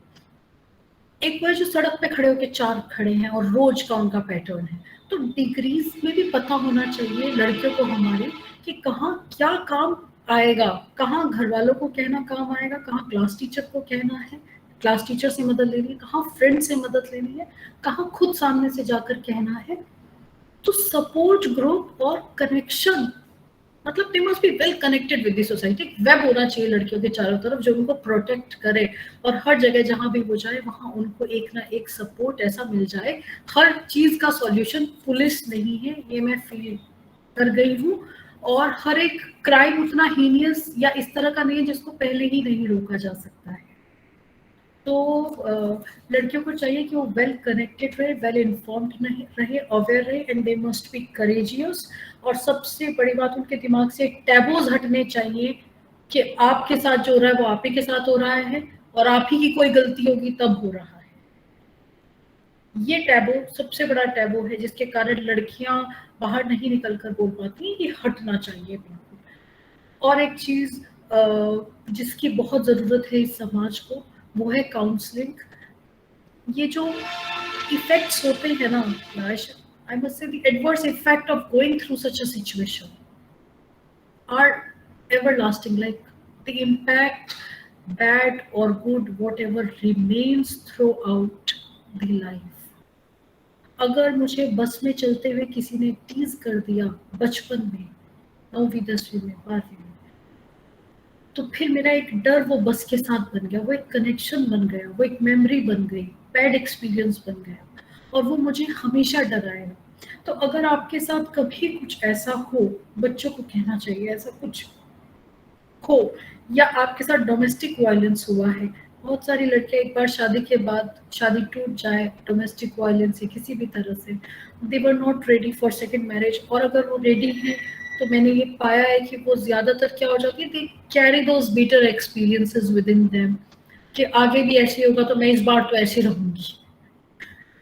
एक वो जो सड़क पे खड़े होकर 4 खड़े हैं और रोज का उनका पैटर्न है, तो डिग्रीज में भी पता होना चाहिए लड़कियों को हमारे कि कहाँ क्या काम आएगा, कहाँ घर वालों को कहना काम आएगा, कहाँ क्लास टीचर को कहना है, क्लास टीचर से मदद लेनी है, कहाँ फ्रेंड से मदद लेनी है, कहाँ खुद सामने से जाकर कहना है। तो सपोर्ट ग्रुप और कनेक्शन मतलब they must be well connected with the society. Web होना चाहिए लड़कियों के चारों तरफ जो उनको प्रोटेक्ट करे, और हर जगह जहां भी वो जाए वहां उनको एक ना एक सपोर्ट ऐसा मिल जाए। हर चीज का सॉल्यूशन पुलिस नहीं है, ये मैं फील कर गई हूँ। और हर एक क्राइम उतना हीनियस या इस तरह का नहीं है जिसको पहले ही नहीं रोका जा सकता है। तो लड़कियों को चाहिए कि वो वेल कनेक्टेड रहे, वेल इन्फॉर्म्ड रहे, अवेयर रहे, and they must be courageous. और सबसे बड़ी बात, उनके दिमाग से टैबूज हटने चाहिए कि आपके साथ जो हो रहा है वो आप ही के साथ हो रहा है, और आप ही की कोई गलती होगी तब हो रहा है। ये टैबू सबसे बड़ा टैबू है जिसके कारण लड़कियां बाहर नहीं निकल कर बोल पाती, ये हटना चाहिए बिल्कुल। और एक चीज जिसकी बहुत जरूरत है इस समाज को, वो है काउंसलिंग। ये जो इफेक्ट्स होते हैं ना, I must say the adverse effect of going through such a situation are everlasting, like the impact, bad or good, whatever, remains throughout the life. अगर मुझे बस में चलते हुए किसी ने टीज कर दिया बचपन में, 9वीं 10वीं में 12वीं में, तो फिर मेरा एक डर वो बस के साथ बन गया, वो एक कनेक्शन बन गया, वो एक मेमोरी बन गई, बैड एक्सपीरियंस बन गया, और वो मुझे हमेशा डराएगा। तो अगर आपके साथ कभी कुछ ऐसा हो, बच्चों को कहना चाहिए ऐसा कुछ हो, या आपके साथ डोमेस्टिक वायलेंस हुआ है। बहुत सारी लड़कियां एक बार शादी के बाद, शादी टूट जाए डोमेस्टिक वायलेंस से किसी भी तरह से, they were not ready for second marriage, और अगर वो रेडी हैं तो मैंने ये पाया है कि वो ज्यादातर क्या हो जाती है, they carry those bitter experiences with in them, कि आगे भी ऐसे होगा तो मैं इस बार तो ऐसे रहूंगी।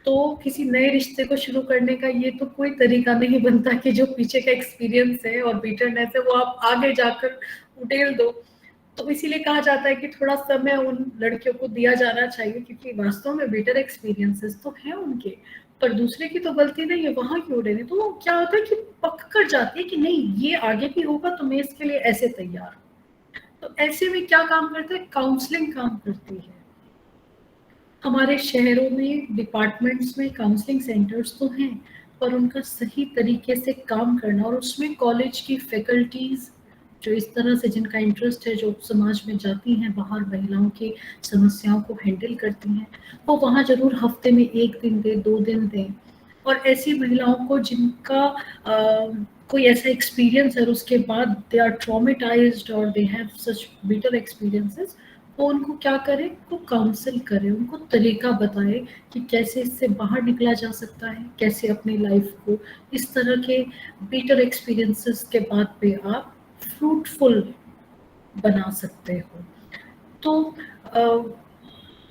तो किसी नए रिश्ते को शुरू करने का ये तो कोई तरीका नहीं बनता कि जो पीछे का एक्सपीरियंस है और बिटरनेस है वो आप आगे जाकर उड़ेल दो। तो इसीलिए कहा जाता है कि थोड़ा समय उन लड़कियों को दिया जाना चाहिए, क्योंकि वास्तव में बेटर एक्सपीरियंसेस तो हैं उनके, पर दूसरे की तो गलती नहीं है, वहां क्यों उड़ेने। तो वो क्या होता है कि पक कर जाती है कि नहीं ये आगे भी होगा तो मैं इसके लिए ऐसे तैयार हूँ। तो ऐसे में क्या काम करता है, काउंसलिंग काम करती है। हमारे शहरों में डिपार्टमेंट्स में काउंसलिंग सेंटर्स तो हैं, पर उनका सही तरीके से काम करना, और उसमें कॉलेज की फैकल्टीज जो इस तरह से, जिनका इंटरेस्ट है, जो समाज में जाती हैं बाहर, महिलाओं की समस्याओं को हैंडल करती हैं, वो वहाँ जरूर हफ्ते में 1 दिन दें, 2 दिन दें। और ऐसी महिलाओं को जिनका कोई ऐसा एक्सपीरियंस है और उसके बाद दे आर ट्रॉमेटाइज्ड और they have such bitter experiences, वो उनको क्या करें, उनको काउंसिल करें, उनको तरीका बताए कि कैसे इससे बाहर निकला जा सकता है, कैसे अपनी लाइफ को इस तरह के बिटर एक्सपीरियंसेस के बाद पे आप फ्रूटफुल बना सकते हो। तो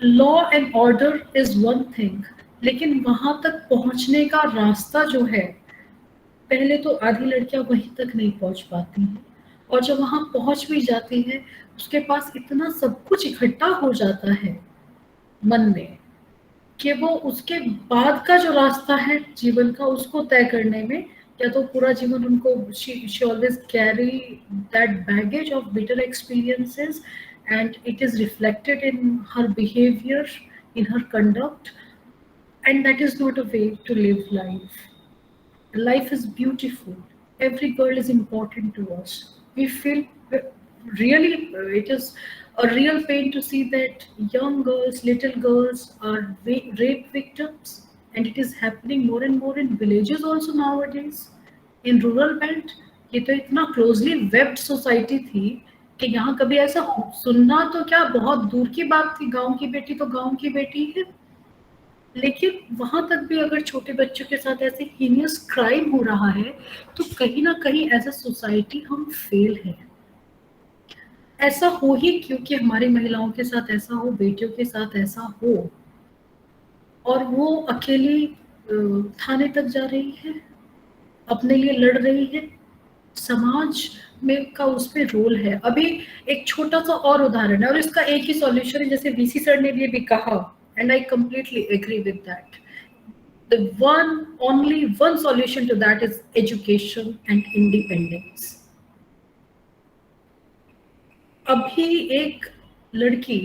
law and order is one thing, लेकिन वहां तक पहुंचने का रास्ता जो है, पहले तो आधी लड़कियां वहीं तक नहीं पहुंच पाती हैं, और जब वहां पहुंच भी जाती है उसके पास इतना सब कुछ इकट्ठा हो जाता है मन में कि वो उसके बाद का जो रास्ता है जीवन का, उसको तय करने में, या तो पूरा जीवन उनको she always carry that baggage of bitter experiences, and it is reflected in her behavior, in her conduct, and that is not a way to live life. Life is beautiful. Every girl is important to us. We feel really, it is a real pain to see that young girls, little girls are rape victims, and it is happening more and more in villages also nowadays. In rural belt, ये तो इतना closely webbed society थी कि यहाँ कभी ऐसा सुनना तो क्या बहुत दूर की बात थी, गांव की बेटी तो गांव की बेटी है। लेकिन वहां तक भी अगर छोटे बच्चों के साथ ऐसे हीनियस क्राइम हो रहा है, तो कहीं ना कहीं एज अ सोसाइटी हम फेल हैं। ऐसा हो ही क्योंकि हमारी महिलाओं के साथ ऐसा हो, बेटियों के साथ ऐसा हो, और वो अकेली थाने तक जा रही है, अपने लिए लड़ रही है, समाज में का उस पे रोल है। अभी एक छोटा सा और उदाहरण है, और इसका एक ही सॉल्यूशन है, जैसे वीसी सर ने भी कहा, and I completely agree with that. The only one solution to that is education and independence. अभी एक लड़की,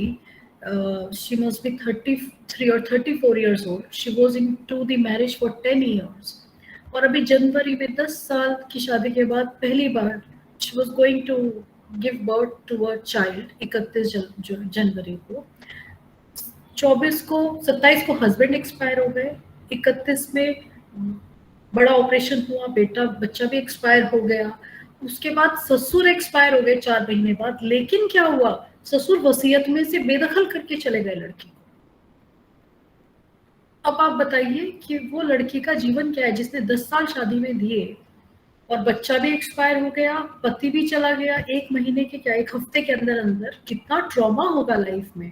she must be 33 or 34 years old. She was into the marriage for 10 years. और अभी जनवरी में 10 साल की शादी के बाद पहली बार she was going to give birth to a child 31 जनवरी को। 24 को 27 को हस्बैंड एक्सपायर हो गए, 31 में बड़ा ऑपरेशन हुआ, बच्चा भी एक्सपायर हो गया। उसके बाद ससुर एक्सपायर हो गए 4 महीने बाद। लेकिन क्या हुआ, ससुर वसीयत में से बेदखल करके चले गए लड़की को। अब आप बताइए कि वो लड़की का जीवन क्या है जिसने 10 साल शादी में दिए और बच्चा भी एक्सपायर हो गया, पति भी चला गया 1 महीने के क्या 1 हफ्ते के अंदर अंदर। कितना ट्रॉमा होगा लाइफ में।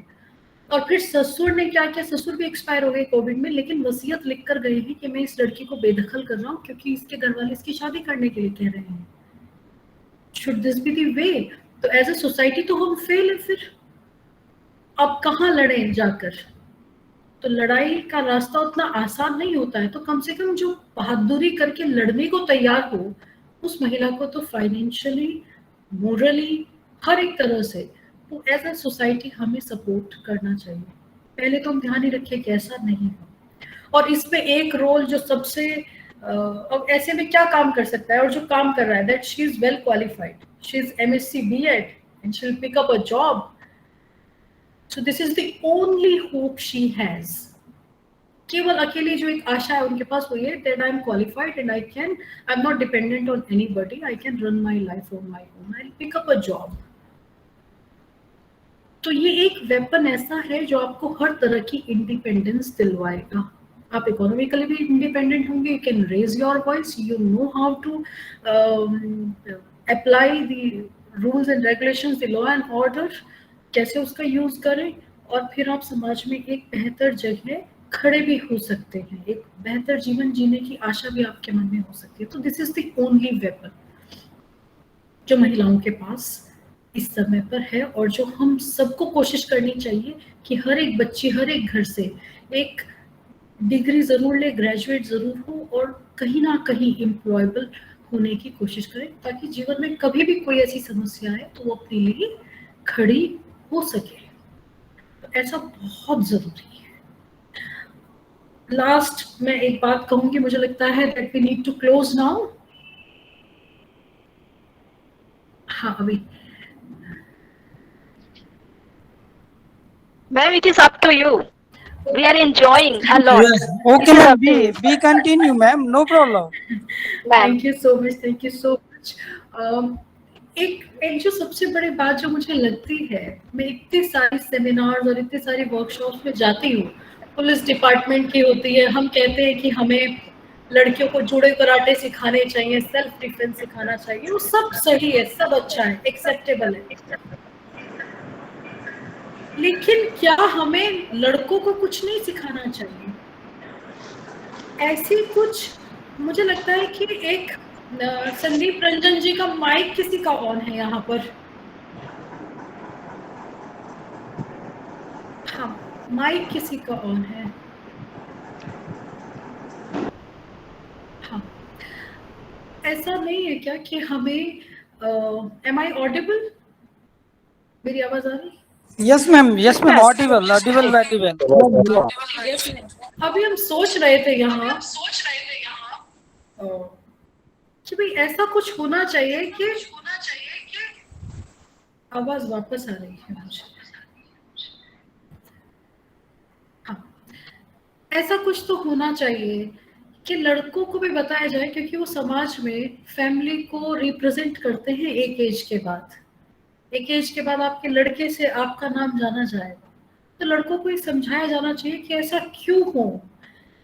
और फिर ससुर ने क्या किया, ससुर भी एक्सपायर हो गए कोविड में, लेकिन वसीयत लिख कर गए हैं कि मैं इस लड़की को बेदखल कर रहा हूँ क्योंकि इसके घर वाले इसकी शादी करने के लिए कह रहे हैं। Should this be the way? तो एज अ सोसाइटी तो हम फेल है फिर। अब कहाँ लड़े जाकर? तो लड़ाई का रास्ता उतना आसान नहीं होता है। तो कम से कम जो बहादुरी करके लड़ने को तैयार हो, उस महिला को तो फाइनेंशियली, मोरली, हर एक तरह से तो एज अ सोसाइटी हमें सपोर्ट करना चाहिए। पहले तो हम ध्यान ही रखिए कि ऐसा नहीं हो। और इसमें एक रोल जो सबसे अब ऐसे में क्या काम कर सकता है और जो काम कर रहा है, that she is well qualified, she is MSc B.Ed and she will pick up a job. So this is the only hope she has. केवल अकेली जो एक आशा है उनके पास वो ये that I am qualified and I'm not dependent on anybody. I can run my life on my own. I'll pick up a job. तो ये एक वेपन ऐसा है जो आपको हर तरह की इंडिपेंडेंस दिलवाएगा। आप इकोनॉमिकली भी इंडिपेंडेंट होंगे, you can raise your voice, you know how to apply the rules and regulations, the law and order, कैसे उसका यूज करें। और फिर आप समाज में एक बेहतर जगह खड़े भी हो सकते हैं, एक बेहतर जीवन जीने की आशा भी आपके मन में हो सकती है। तो this is the only weapon जो महिलाओं के पास इस समय पर है और जो हम सबको कोशिश करनी चाहिए कि हर एक बच्ची, हर एक घर से एक डिग्री जरूर ले, ग्रेजुएट जरूर हो और कहीं ना कहीं एम्प्लॉयबल होने की कोशिश करें, ताकि जीवन में कभी भी कोई ऐसी समस्या आए तो वो अपने लिए खड़ी हो सके। तो ऐसा बहुत जरूरी है। लास्ट मैं एक बात कहूंगी, मुझे लगता है that we need to close now. हाँ अभी Ma'am, it is up to you. We are enjoying a lot. Yes. Okay, It is ma'am. up to you. We continue, ma'am. No problem. Ma'am. Thank you so much, thank you so much. एक जो सबसे बड़ी बात जो मुझे लगती है, मैं इतने सारे सेमिनार्स और इतने सारे वर्कशॉप्स में जाती हूँ, पुलिस डिपार्टमेंट की होती है, हम कहते हैं कि हमें लड़कियों को जुड़े कराटे सिखाने चाहिए, सेल्फ डिफेंस सिखाना चाहिए, वो सब सही है, सब अच्छा है, एक्सेप्टेबल है। लेकिन क्या हमें लड़कों को कुछ नहीं सिखाना चाहिए? ऐसी कुछ, मुझे लगता है कि एक संदीप रंजन जी का माइक किसी का ऑन है यहाँ पर? हाँ, माइक किसी का ऑन है? हाँ, ऐसा नहीं है क्या कि हमें एम आई ऑडिबल? मेरी आवाज आ रही? Yes, ma'am. Yes, ma'am. Audible. Audible. Very well. अभी हम सोच रहे थे यहाँ कि भाई ऐसा कुछ होना चाहिए कि आवाज वापस आ रही है मुझे। हाँ, ऐसा कुछ तो होना चाहिए कि लड़कों को भी बताया जाए, क्योंकि वो समाज में फैमिली को रिप्रेजेंट करते हैं। एक एज के बाद आपके लड़के से आपका नाम जाना जाएगा, तो लड़कों को ये समझाया जाना चाहिए कि ऐसा क्यों हो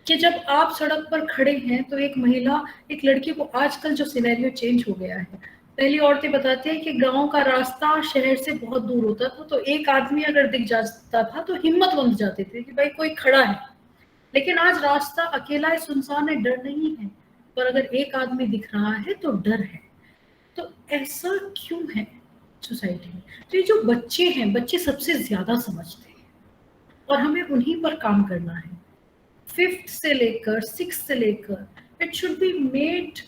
कि जब आप सड़क पर खड़े हैं तो एक महिला, एक लड़की को, आजकल जो सिनेरियो चेंज हो गया है, पहली औरतें बताती हैं कि गांव का रास्ता शहर से बहुत दूर होता था, तो एक आदमी अगर दिख जाता था तो हिम्मत बंध जाती थी कि भाई कोई खड़ा है। लेकिन आज रास्ता अकेला है, सुनसान है, डर नहीं है, पर अगर एक आदमी दिख रहा है तो डर है। तो ऐसा क्यों है सोसाइटी में? तो ये जो बच्चे हैं, बच्चे सबसे ज्यादा समझते हैं और हमें उन्हीं पर काम करना है। 5th से लेकर 6th से लेकर it should be made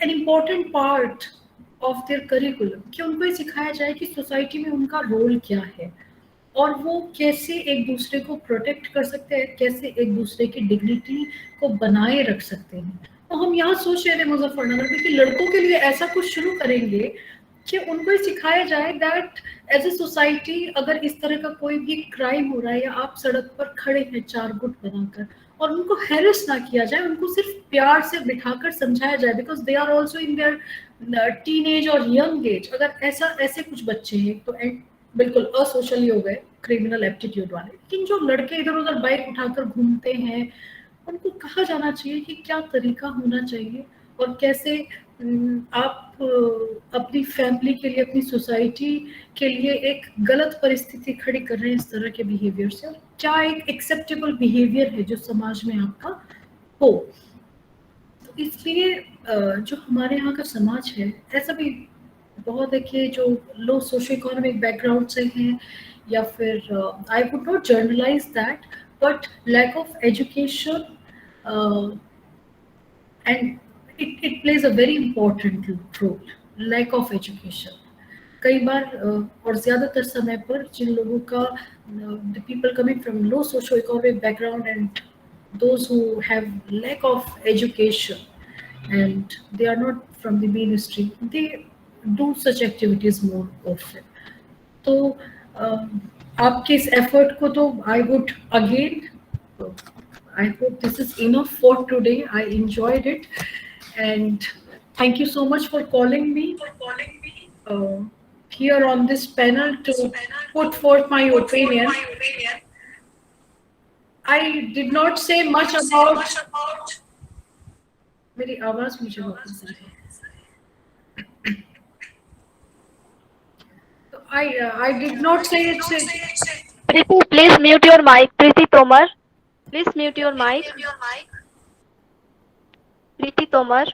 an important part of their curriculum, कि उनको ये सिखाया जाए कि सोसाइटी में उनका रोल क्या है और वो कैसे एक दूसरे को प्रोटेक्ट कर सकते हैं, कैसे एक दूसरे की डिग्निटी को बनाए रख सकते हैं। तो हम यहाँ सोच रहे थे मुजफ्फरनगर में कि लड़कों के लिए ऐसा कुछ शुरू करेंगे कि उनको ये सिखाया जाए दैट एज ए सोसाइटी अगर इस तरह का कोई भी क्राइम हो रहा है या आप सड़क पर खड़े हैं 4 गुट बनाकर और उनको हैरेस ना किया जाए, उनको सिर्फ प्यार से बिठाकर समझाया जाए, because they are also in their teenage और यंग एज। अगर ऐसे कुछ बच्चे हैं तो बिल्कुल असोशली हो गए, क्रिमिनल एप्टीट्यूड वाले, लेकिन जो लड़के इधर उधर बाइक उठाकर घूमते हैं उनको कहा जाना चाहिए कि क्या तरीका होना चाहिए और कैसे आप अपनी फैमिली के लिए, अपनी सोसाइटी के लिए एक गलत परिस्थिति खड़ी कर रहे हैं इस तरह के बिहेवियर से, और क्या एक एक्सेप्टेबल बिहेवियर है जो समाज में आपका हो। तो इसलिए जो हमारे यहाँ का समाज है, ऐसा भी बहुत है कि जो लो सोशो इकोनॉमिक बैकग्राउंड से हैं या फिर I would not generalize that, but lack of education and it plays a very important role, lack of education। कई बार और ज़्यादातर समय पर जिन लोगों का the people coming from low socio-economic background and those who have lack of education and they are not from the mainstream, they do such activities more often। तो आपके इस एफर्ट को तो I would again I hope this is enough for today. I enjoyed it, and thank you so much for calling me here on this panel to put forth my opinion. I did not say much about मेरी आवाज मुझे वापस आ रही है। तो I did not say it's Preeti, please mute your mic. Preeti Tomar, please mute your mic. Preeti Tomar.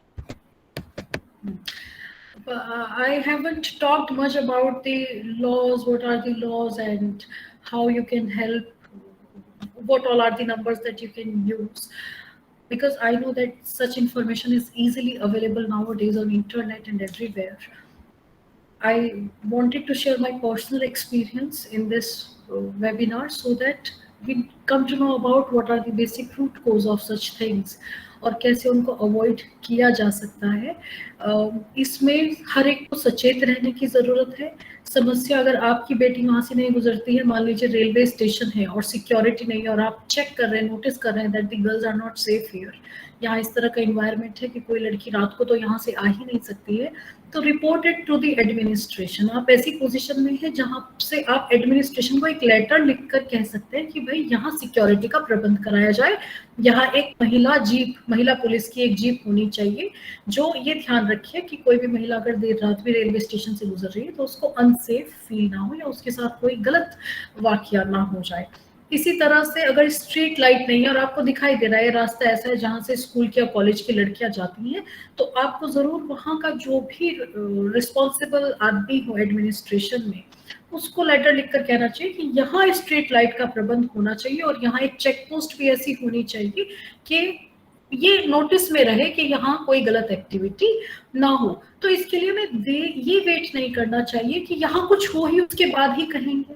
I haven't talked much about the laws, what are the laws and how you can help, what all are the numbers that you can use, because I know that such information is easily available nowadays on internet and everywhere. I wanted to share my personal experience in this webinar so that we come to know about what are the basic root cause of such things और कैसे उनको avoid किया जा सकता है। इसमें हर एक को सचेत रहने की ज़रूरत है। समस्या अगर आपकी बेटी वहाँ से नहीं गुजरती है, मान लीजिए रेलवे स्टेशन है और सिक्योरिटी नहीं है और आप चेक कर रहे हैं, नोटिस कर रहे हैं that the girls are not safe here, यहाँ इस तरह का इन्वायरमेंट है कि कोई लड़की रात को तो यहाँ से आ ही नहीं सकती है, तो report it to the administration. आप ऐसी पोजीशन में है जहाँ से आप एडमिनिस्ट्रेशन को एक लेटर लिखकर कह सकते हैं कि भाई यहाँ सिक्योरिटी का प्रबंध कराया जाए, यहाँ एक महिला पुलिस की एक जीप होनी चाहिए जो ये ध्यान रखे कि कोई भी महिला अगर देर रात भी रेलवे स्टेशन से गुजर रही है तो उसको अनसेफ फील ना हो या उसके साथ कोई गलत वाकया ना हो जाए। इसी तरह से अगर स्ट्रीट लाइट नहीं है और आपको दिखाई दे रहा है रास्ता ऐसा है जहाँ से स्कूल की या कॉलेज की लड़कियां जाती हैं, तो आपको जरूर वहाँ का जो भी रिस्पॉन्सिबल आदमी हो एडमिनिस्ट्रेशन में उसको लेटर लिखकर कहना चाहिए कि यहाँ स्ट्रीट लाइट का प्रबंध होना चाहिए और यहाँ एक चेक पोस्ट भी ऐसी होनी चाहिए कि ये नोटिस में रहे कि यहाँ कोई गलत एक्टिविटी ना हो। तो इसके लिए मैं ये वेट नहीं करना चाहिए कि यहाँ कुछ हो ही उसके बाद ही कहेंगे,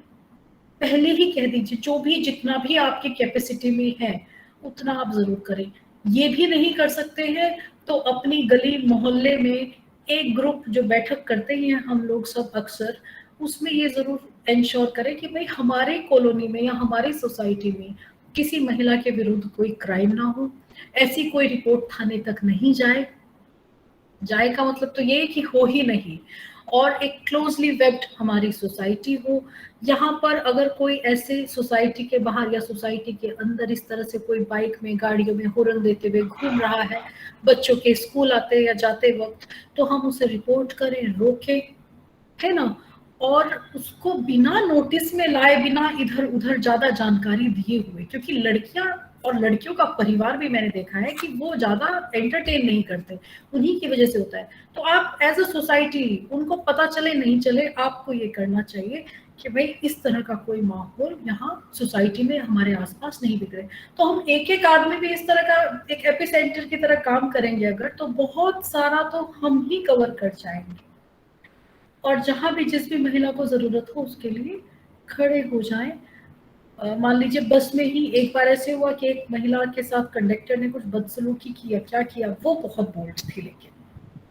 पहले ही कह दीजिए जो भी जितना भी आपकी कैपेसिटी में है उतना आप जरूर करें। ये भी नहीं कर सकते हैं तो अपनी गली मोहल्ले में एक ग्रुप जो बैठक करते हैं हम लोग सब अक्सर, उसमें ये जरूर इंश्योर करें कि भाई हमारे कॉलोनी में या हमारी सोसाइटी में किसी महिला के विरुद्ध कोई क्राइम ना हो, ऐसी कोई रिपोर्ट थाने तक नहीं जाए का मतलब तो ये कि हो ही नहीं, और एक क्लोजली वेब्ड हमारी सोसाइटी हो। यहाँ पर अगर कोई ऐसे सोसाइटी के बाहर या सोसाइटी के अंदर इस तरह से कोई बाइक में गाड़ियों में हॉर्न देते हुए घूम रहा है बच्चों के स्कूल आते या जाते वक्त, तो हम उसे रिपोर्ट करें, रोकें, है ना, और उसको बिना नोटिस में लाए, बिना इधर उधर ज्यादा जानकारी दिए हुए, क्योंकि लड़कियां और लड़कियों का परिवार भी मैंने देखा है कि वो ज्यादा एंटरटेन नहीं करते, उन्हीं की वजह से होता है। तो आप एज अ सोसाइटी उनको पता चले नहीं चले आपको ये करना चाहिए कि भाई इस तरह का कोई माहौल यहाँ सोसाइटी में हमारे आसपास नहीं बिगड़े। तो हम एक एक आदमी भी इस तरह का एक एपिसेंटर की तरह काम करेंगे अगर, तो बहुत सारा तो हम ही कवर कर जाएंगे, और जहां भी जिस भी महिला को जरूरत हो उसके लिए खड़े हो जाएं। मान लीजिए बस में ही एक बार ऐसे हुआ कि एक महिला के साथ कंडक्टर ने कुछ बदसलूकी किया, क्या किया, वो बहुत बोल्ड थी, लेकिन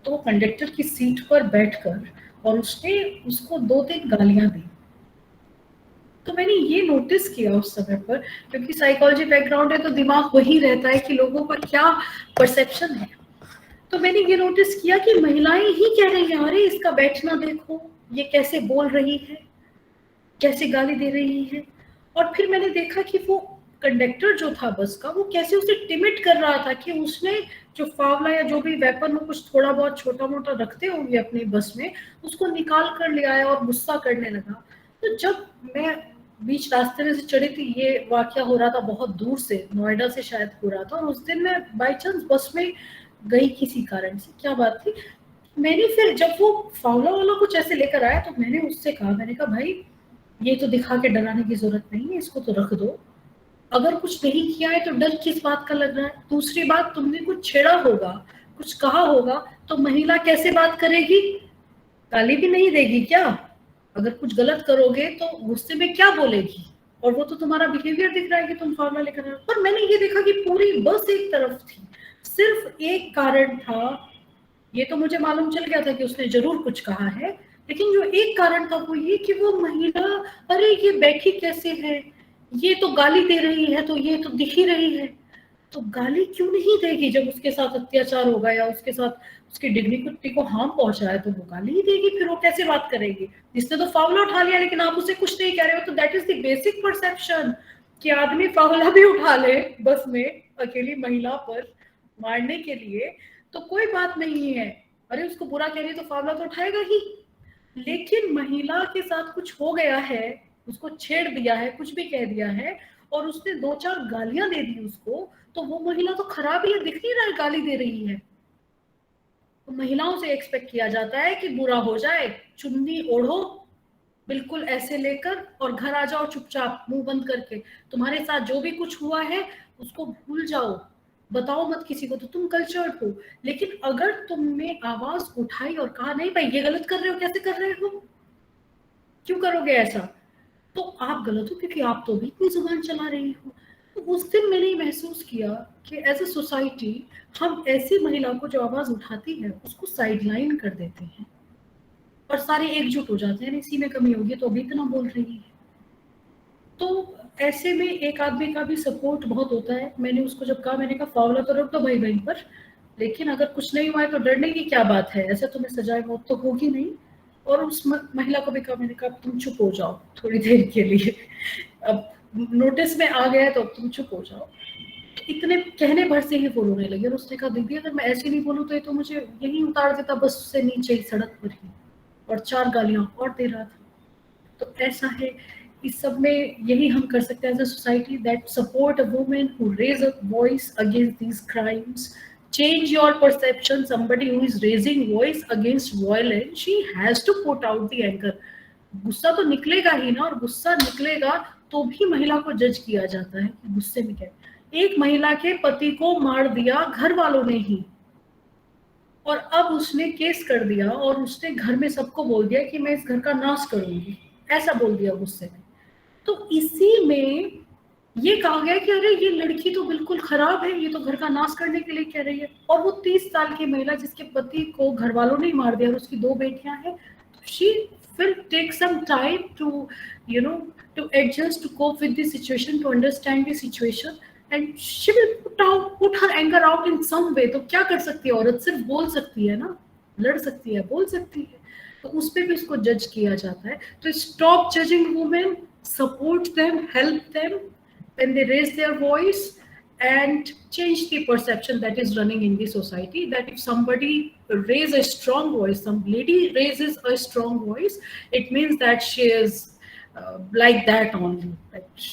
तो वो कंडक्टर की सीट पर बैठकर और उसने उसको 2-3 गालियां दी। तो मैंने ये नोटिस किया उस समय पर, क्योंकि साइकोलॉजी बैकग्राउंड है तो दिमाग वही रहता है कि लोगों का क्या परसेप्शन है। तो मैंने ये नोटिस किया कि महिलाएं ही कह रही हैं, अरे इसका बैठना देखो, ये कैसे बोल रही है, कैसे गाली दे रही है। और फिर मैंने देखा कि वो कंडक्टर जो था बस का, वो कैसे उसे टिमिट कर रहा था कि उसने जो फावला या जो भी वेपन वो कुछ थोड़ा बहुत छोटा मोटा रखते होंगे अपनी बस में, उसको निकाल कर ले आया और गुस्सा करने लगा। तो जब मैं बीच रास्ते में से चढ़ी थी, ये वाकया हो रहा था बहुत दूर से, नोएडा से शायद हो रहा था, और उस दिन मैं बाई चांस बस में गई किसी कारण से, क्या बात थी, मैंने फिर जब वो फावला वाला कुछ ऐसे लेकर आया तो मैंने उससे कहा, मैंने कहा भाई ये तो दिखा के डराने की जरूरत नहीं है, इसको तो रख दो, अगर कुछ नहीं किया है तो डर किस बात का लग रहा है। दूसरी बात, तुमने कुछ छेड़ा होगा, कुछ कहा होगा, तो महिला कैसे बात करेगी, गाली भी नहीं देगी क्या? अगर कुछ गलत करोगे तो गुस्से में क्या बोलेगी? और वो तो तुम्हारा बिहेवियर दिख रहा है कि तुम फॉर्मूला लेकर आए हो। पर मैंने ये देखा कि पूरी बस एक तरफ थी, सिर्फ एक कारण था, ये तो मुझे मालूम चल गया था कि उसने जरूर कुछ कहा है, लेकिन जो एक कारण था वो ये कि वो महिला, अरे ये बैठी कैसे है, ये तो गाली दे रही है, तो ये तो दिख ही रही है। तो गाली क्यों नहीं देगी जब उसके साथ अत्याचार होगा या उसके साथ उसकी डिग्निटी को हार्म पहुंचा है, तो वो गाली ही देगी, फिर वो कैसे बात करेगी? जिसने तो फावला उठा लिया लेकिन आप उसे कुछ नहीं कह रहे हो, तो that is the basic perception कि आदमी फावला भी उठा ले बस में अकेली महिला पर मारने के लिए तो कोई बात नहीं है, अरे उसको बुरा कह रही है तो फावला तो उठाएगा ही। लेकिन महिला के साथ कुछ हो गया है, उसको छेड़ दिया है, कुछ भी कह दिया है और उसने 2-4 गालियां दे दी उसको, तो वो महिला तो खराब ही है, दिख नहीं रहा है गाली दे रही है। तो महिलाओं से एक्सपेक्ट किया जाता है कि बुरा हो जाए, चुन्नी ओढ़ो बिल्कुल ऐसे लेकर और घर आ जाओ चुपचाप मुंह बंद करके, तुम्हारे साथ जो भी कुछ हुआ है उसको भूल जाओ, बताओ मत किसी को, तो तुम कल्चर्ड हो। लेकिन अगर तुमने आवाज उठाई और कहा नहीं भाई ये गलत कर रहे हो, कैसे कर रहे हो, क्यों करोगे ऐसा, तो आप गलत हो क्योंकि आप तो भी इतनी जुबान चला रही हो। तो उस दिन मैंने महसूस किया कि एज अ सोसाइटी हम ऐसी महिला को जो आवाज उठाती है उसको साइडलाइन कर देते हैं और सारे एकजुट हो जाते हैं, इसी में कमी होगी तो अभी इतना बोल रही है। तो ऐसे में एक आदमी का भी सपोर्ट बहुत होता है। मैंने उसको जब कहा, मैंने कहा फावला तो रख दो भाई वहीं पर, लेकिन अगर कुछ नहीं हुआ है तो डरने की क्या बात है, ऐसे तुम्हें सजाए मौत तो होगी नहीं। और उस महिला को भी कहा, मैंने कहा तुम चुप हो जाओ थोड़ी देर के लिए, अब नोटिस में आ गया है तो अब तुम चुप हो जाओ। इतने कहने भर से ही वो रोने लगी और उसने कहा दीदी अगर मैं ऐसे नहीं बोलूँ तो ये तो मुझे यहीं उतार देता बस से नीचे ही सड़क पर ही, और 4 गालियां और दे रहा था। तो ऐसा है, इस सब में यही हम कर सकते हैं as a society, that support a women who raise a voice against these crimes, change your perception. Somebody who is raising voice against violence, she has to put out the anger. गुस्सा तो निकलेगा ही ना, और गुस्सा निकलेगा तो भी महिला को जज किया जाता है कि गुस्से में क्या। एक महिला के पति को मार दिया घर वालों ने ही, और अब उसने केस कर दिया और उसने घर में सबको बोल दिया कि मैं इस घर का नाश करूंगी, ऐसा बोल दिया गुस्से में। तो इसी में ये कहा गया कि अरे ये लड़की तो बिल्कुल खराब है, ये तो घर का नाश करने के लिए कह रही है। और वो 30 साल की महिला जिसके पति को घर वालों ने मार दिया और उसकी 2 बेटियां हैं, she will take some time to to adjust, to cope with the situation, to understand the situation, and she will put her anger out in some way. तो क्या कर सकती है औरत, सिर्फ बोल सकती है ना, लड़ सकती है, बोल सकती है, तो उस पे भी उसको जज किया जाता है। तो stop judging women, support them, help them when they raise their voice, and change the perception that is running in the society, that if somebody raises a strong voice, some lady raises a strong voice, it means that she is like that only, like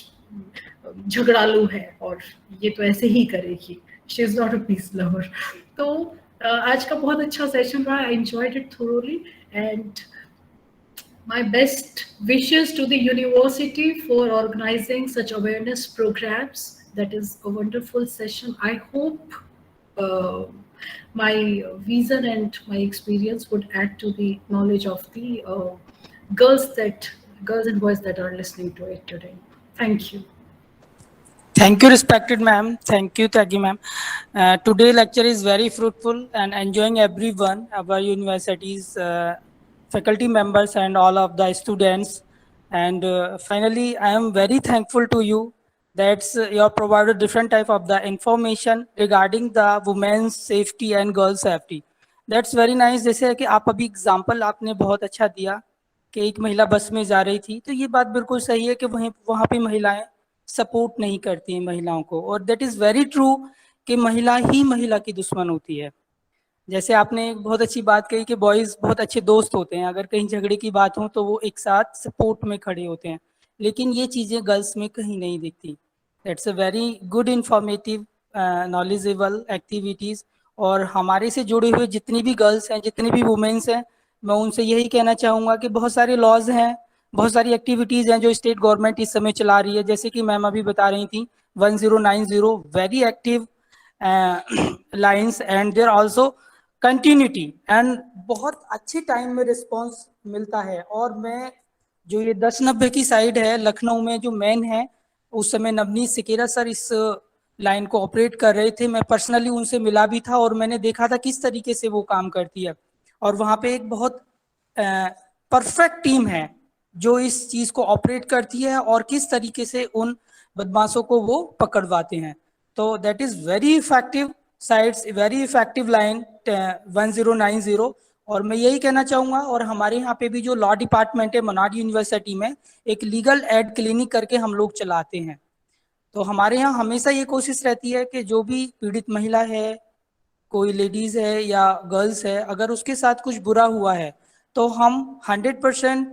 झगड़ालू है और ये तो ऐसे ही करेगी, she is not a peace lover. तो आज का बहुत अच्छा सेशन रहा, I enjoyed it thoroughly, and my best wishes to the university for organizing such awareness programs. That is a wonderful session. I hope my vision and my experience would add to the knowledge of the girls and boys that are listening to it today. Thank you. Thank you, respected ma'am. Thank you, Tagi ma'am. Today lecture is very fruitful and enjoying everyone, our university's faculty members and all of the students. And finally, I am very thankful to you that you have provided different type of the information regarding the women's safety and girls safety. That's very nice. जैसे कि आप अभी example आपने बहुत अच्छा दिया कि एक महिला बस में जा रही थी, तो ये बात बिल्कुल सही है कि वहाँ पे महिलाएं सपोर्ट नहीं करती हैं महिलाओं को, और दैट इज वेरी ट्रू कि महिला ही महिला की दुश्मन होती है। जैसे आपने एक बहुत अच्छी बात कही कि बॉयज बहुत अच्छे दोस्त होते हैं, अगर कहीं झगड़े की बात हो तो वो एक साथ सपोर्ट में खड़े होते हैं, लेकिन ये चीज़ें गर्ल्स में कहीं नहीं दिखती। That's a very good informative knowledgeable activities. और हमारे से जुड़े हुए जितनी भी गर्ल्स हैं, जितनी भी वुमेन्स हैं, मैं उनसे यही कहना चाहूँगा कि बहुत सारे लॉज हैं, बहुत सारी एक्टिविटीज़ हैं जो स्टेट गवर्नमेंट इस समय चला रही है। जैसे कि मैम अभी बता रही थी 1090 very active lines and there also continuity and बहुत अच्छे टाइम में रिस्पॉन्स मिलता है। और मैं जो ये 1090 की साइड है लखनऊ में जो मेन है, उस समय नवनीत सिकेरा सर इस लाइन को ऑपरेट कर रहे थे। मैं पर्सनली उनसे मिला भी था और मैंने देखा था किस तरीके से वो काम करती है, और वहाँ पे एक बहुत परफेक्ट टीम है जो इस चीज को ऑपरेट करती है और किस तरीके से उन बदमाशों को वो पकड़वाते हैं। तो that is very effective sites, very effective line 1090। और मैं यही कहना चाहूंगा, और हमारे यहाँ पे भी जो लॉ डिपार्टमेंट है मनाड यूनिवर्सिटी में, एक लीगल एड क्लिनिक करके हम लोग चलाते हैं। तो हमारे यहाँ हमेशा ये कोशिश रहती है कि जो भी पीड़ित महिला है, कोई लेडीज है या गर्ल्स है, अगर उसके साथ कुछ बुरा हुआ है तो हम 100%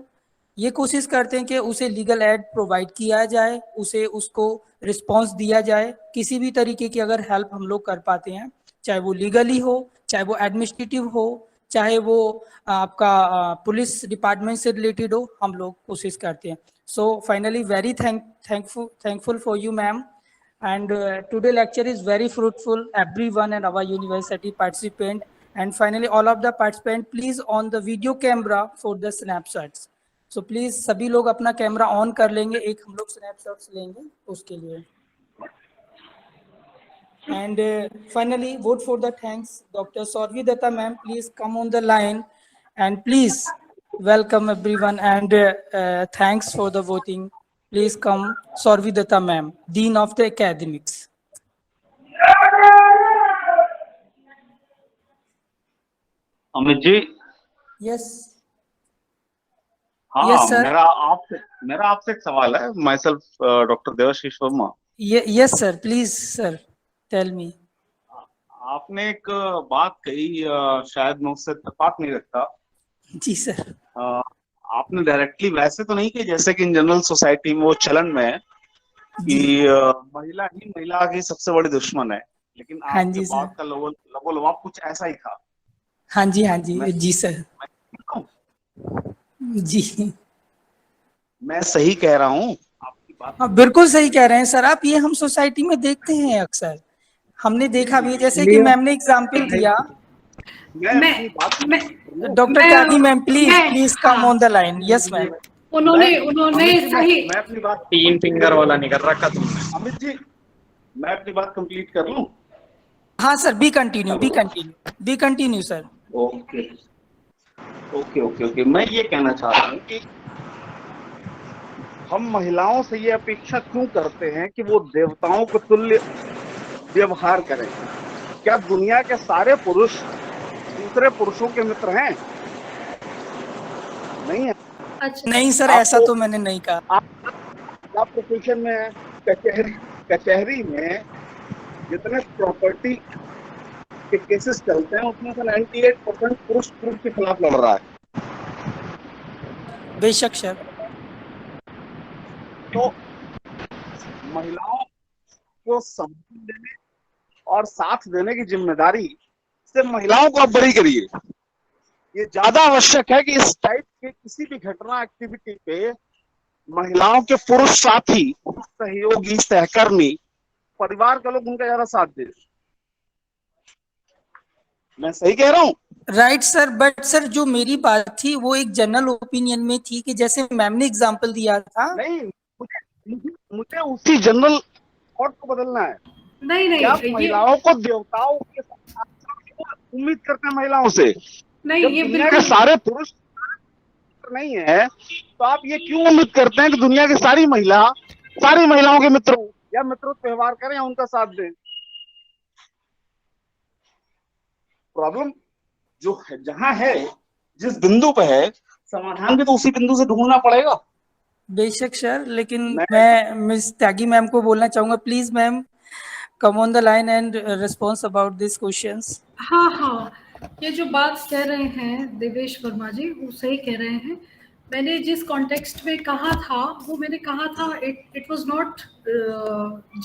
ये कोशिश करते हैं कि उसे लीगल एड प्रोवाइड किया जाए, उसे उसको रिस्पांस दिया जाए। किसी भी तरीके की अगर हेल्प हम लोग कर पाते हैं, चाहे वो लीगली हो, चाहे वो एडमिनिस्ट्रेटिव हो, चाहे वो आपका पुलिस डिपार्टमेंट से रिलेटेड हो, हम लोग कोशिश करते हैं। So finally very thankful for you ma'am, and today lecture is very fruitful, everyone and our university participant, and finally all of the participant please on the video camera for the snapshots. So please सभी लोग अपना camera on कर लेंगे, एक हम लोग snapshots लेंगे उसके लिए। And finally vote for the thanks Dr. Sorvi Datta ma'am, please come on the line and please welcome everyone, and thanks for the voting. Please come Sorvi Datta ma'am, Dean of the Academics. Amit ji. Yes. हाँ, Yes, sir. मेरा आपसे एक सवाल है। Myself doctor Devashish Verma. Yes sir, please sir, tell me. आपने एक बात कही, शायद मैं उससे इत्तेफाक नहीं रखता। जी सर। आपने डायरेक्टली वैसे तो नहीं कि जैसे कि इन जनरल सोसाइटी में वो चलन में है कि महिला ही महिला की सबसे बड़ी दुश्मन है, लेकिन हाँ आपके जी सर। बात का लबोलबाब कुछ ऐसा ही था। हाँ जी जी सर। जी मैं सही कह रहा हूँ आपकी बात? हाँ बिल्कुल सही कह रहे हैं सर आप। ये हम सोसाइटी में देखते हैं अक्सर, हमने देखा भी है। जैसे कि मैम ने एग्जाम्पल दिया। Doctor Tyagi ma'am please come on the line. Yes ma'am. उन्होंने सही। मैं अपनी बात 3 फिंगर वाला नहीं कर रखा तुमने। अमित जी, मैं अपनी बात कंप्लीट कर लूं? हाँ sir, B continue sir. Okay. मैं ये कहना चाह रहा हूँ कि हम महिलाओं से ये अपेक्षा क्यों करते हैं कि वो देवताओं के तुल्य व्यवहार करें? क्या दुनिया के सारे पुरुष दूसरे पुरुषों के मित्र हैं? नहीं है। अच्छा। नहीं सर, ऐसा तो मैंने नहीं कहा। आप प्रोफेशन में है, कचहरी में जितने प्रॉपर्टी के केसेस चलते हैं उसमें से 98% पुरुष के खिलाफ लड़ रहा है। बेशक सर। तो महिलाओं को सम्मान देने और साथ देने की जिम्मेदारी से महिलाओं को आप बड़ी करिए। ये ज्यादा आवश्यक है कि इस टाइप के किसी भी घटना एक्टिविटी पे महिलाओं के पुरुष साथी, सहयोगी, सहकर्मी, परिवार के लोग उनका ज्यादा साथ दें। मैं सही कह रहा हूँ? राइट सर, बट सर जो मेरी बात थी वो एक जनरल ओपिनियन में थी कि जैसे मैम ने एग्जांपल दिया था। नहीं, मुझे उसी जनरल थॉट को बदलना है। नहीं क्या नहीं, ये महिलाओं को देवताओं के साथ उम्मीद करते हैं महिलाओं से? नहीं, जब ये दुनिया के बिल्कुल सारे पुरुष नहीं है तो आप ये क्यों उम्मीद करते हैं कि दुनिया की सारी महिलाओं के मित्र हो या मित्रत्व व्यवहार करें या उनका साथ दें? प्रॉब्लम जो है, जहां है, जिस बिंदु पे है, समाधान भी तो उसी बिंदु से ढूंढना पड़ेगा। बेशक सर, लेकिन मैं- मैं मिस त्यागी मैम को बोलना चाहूंगा, please ma'am come on the line and response about this questions. हाँ हाँ, ये जो बात कह रहे हैं देवेश वर्मा जी, वो सही कह रहे हैं। मैंने जिस कॉन्टेक्स्ट में कहा था, वो मैंने कहा था it was not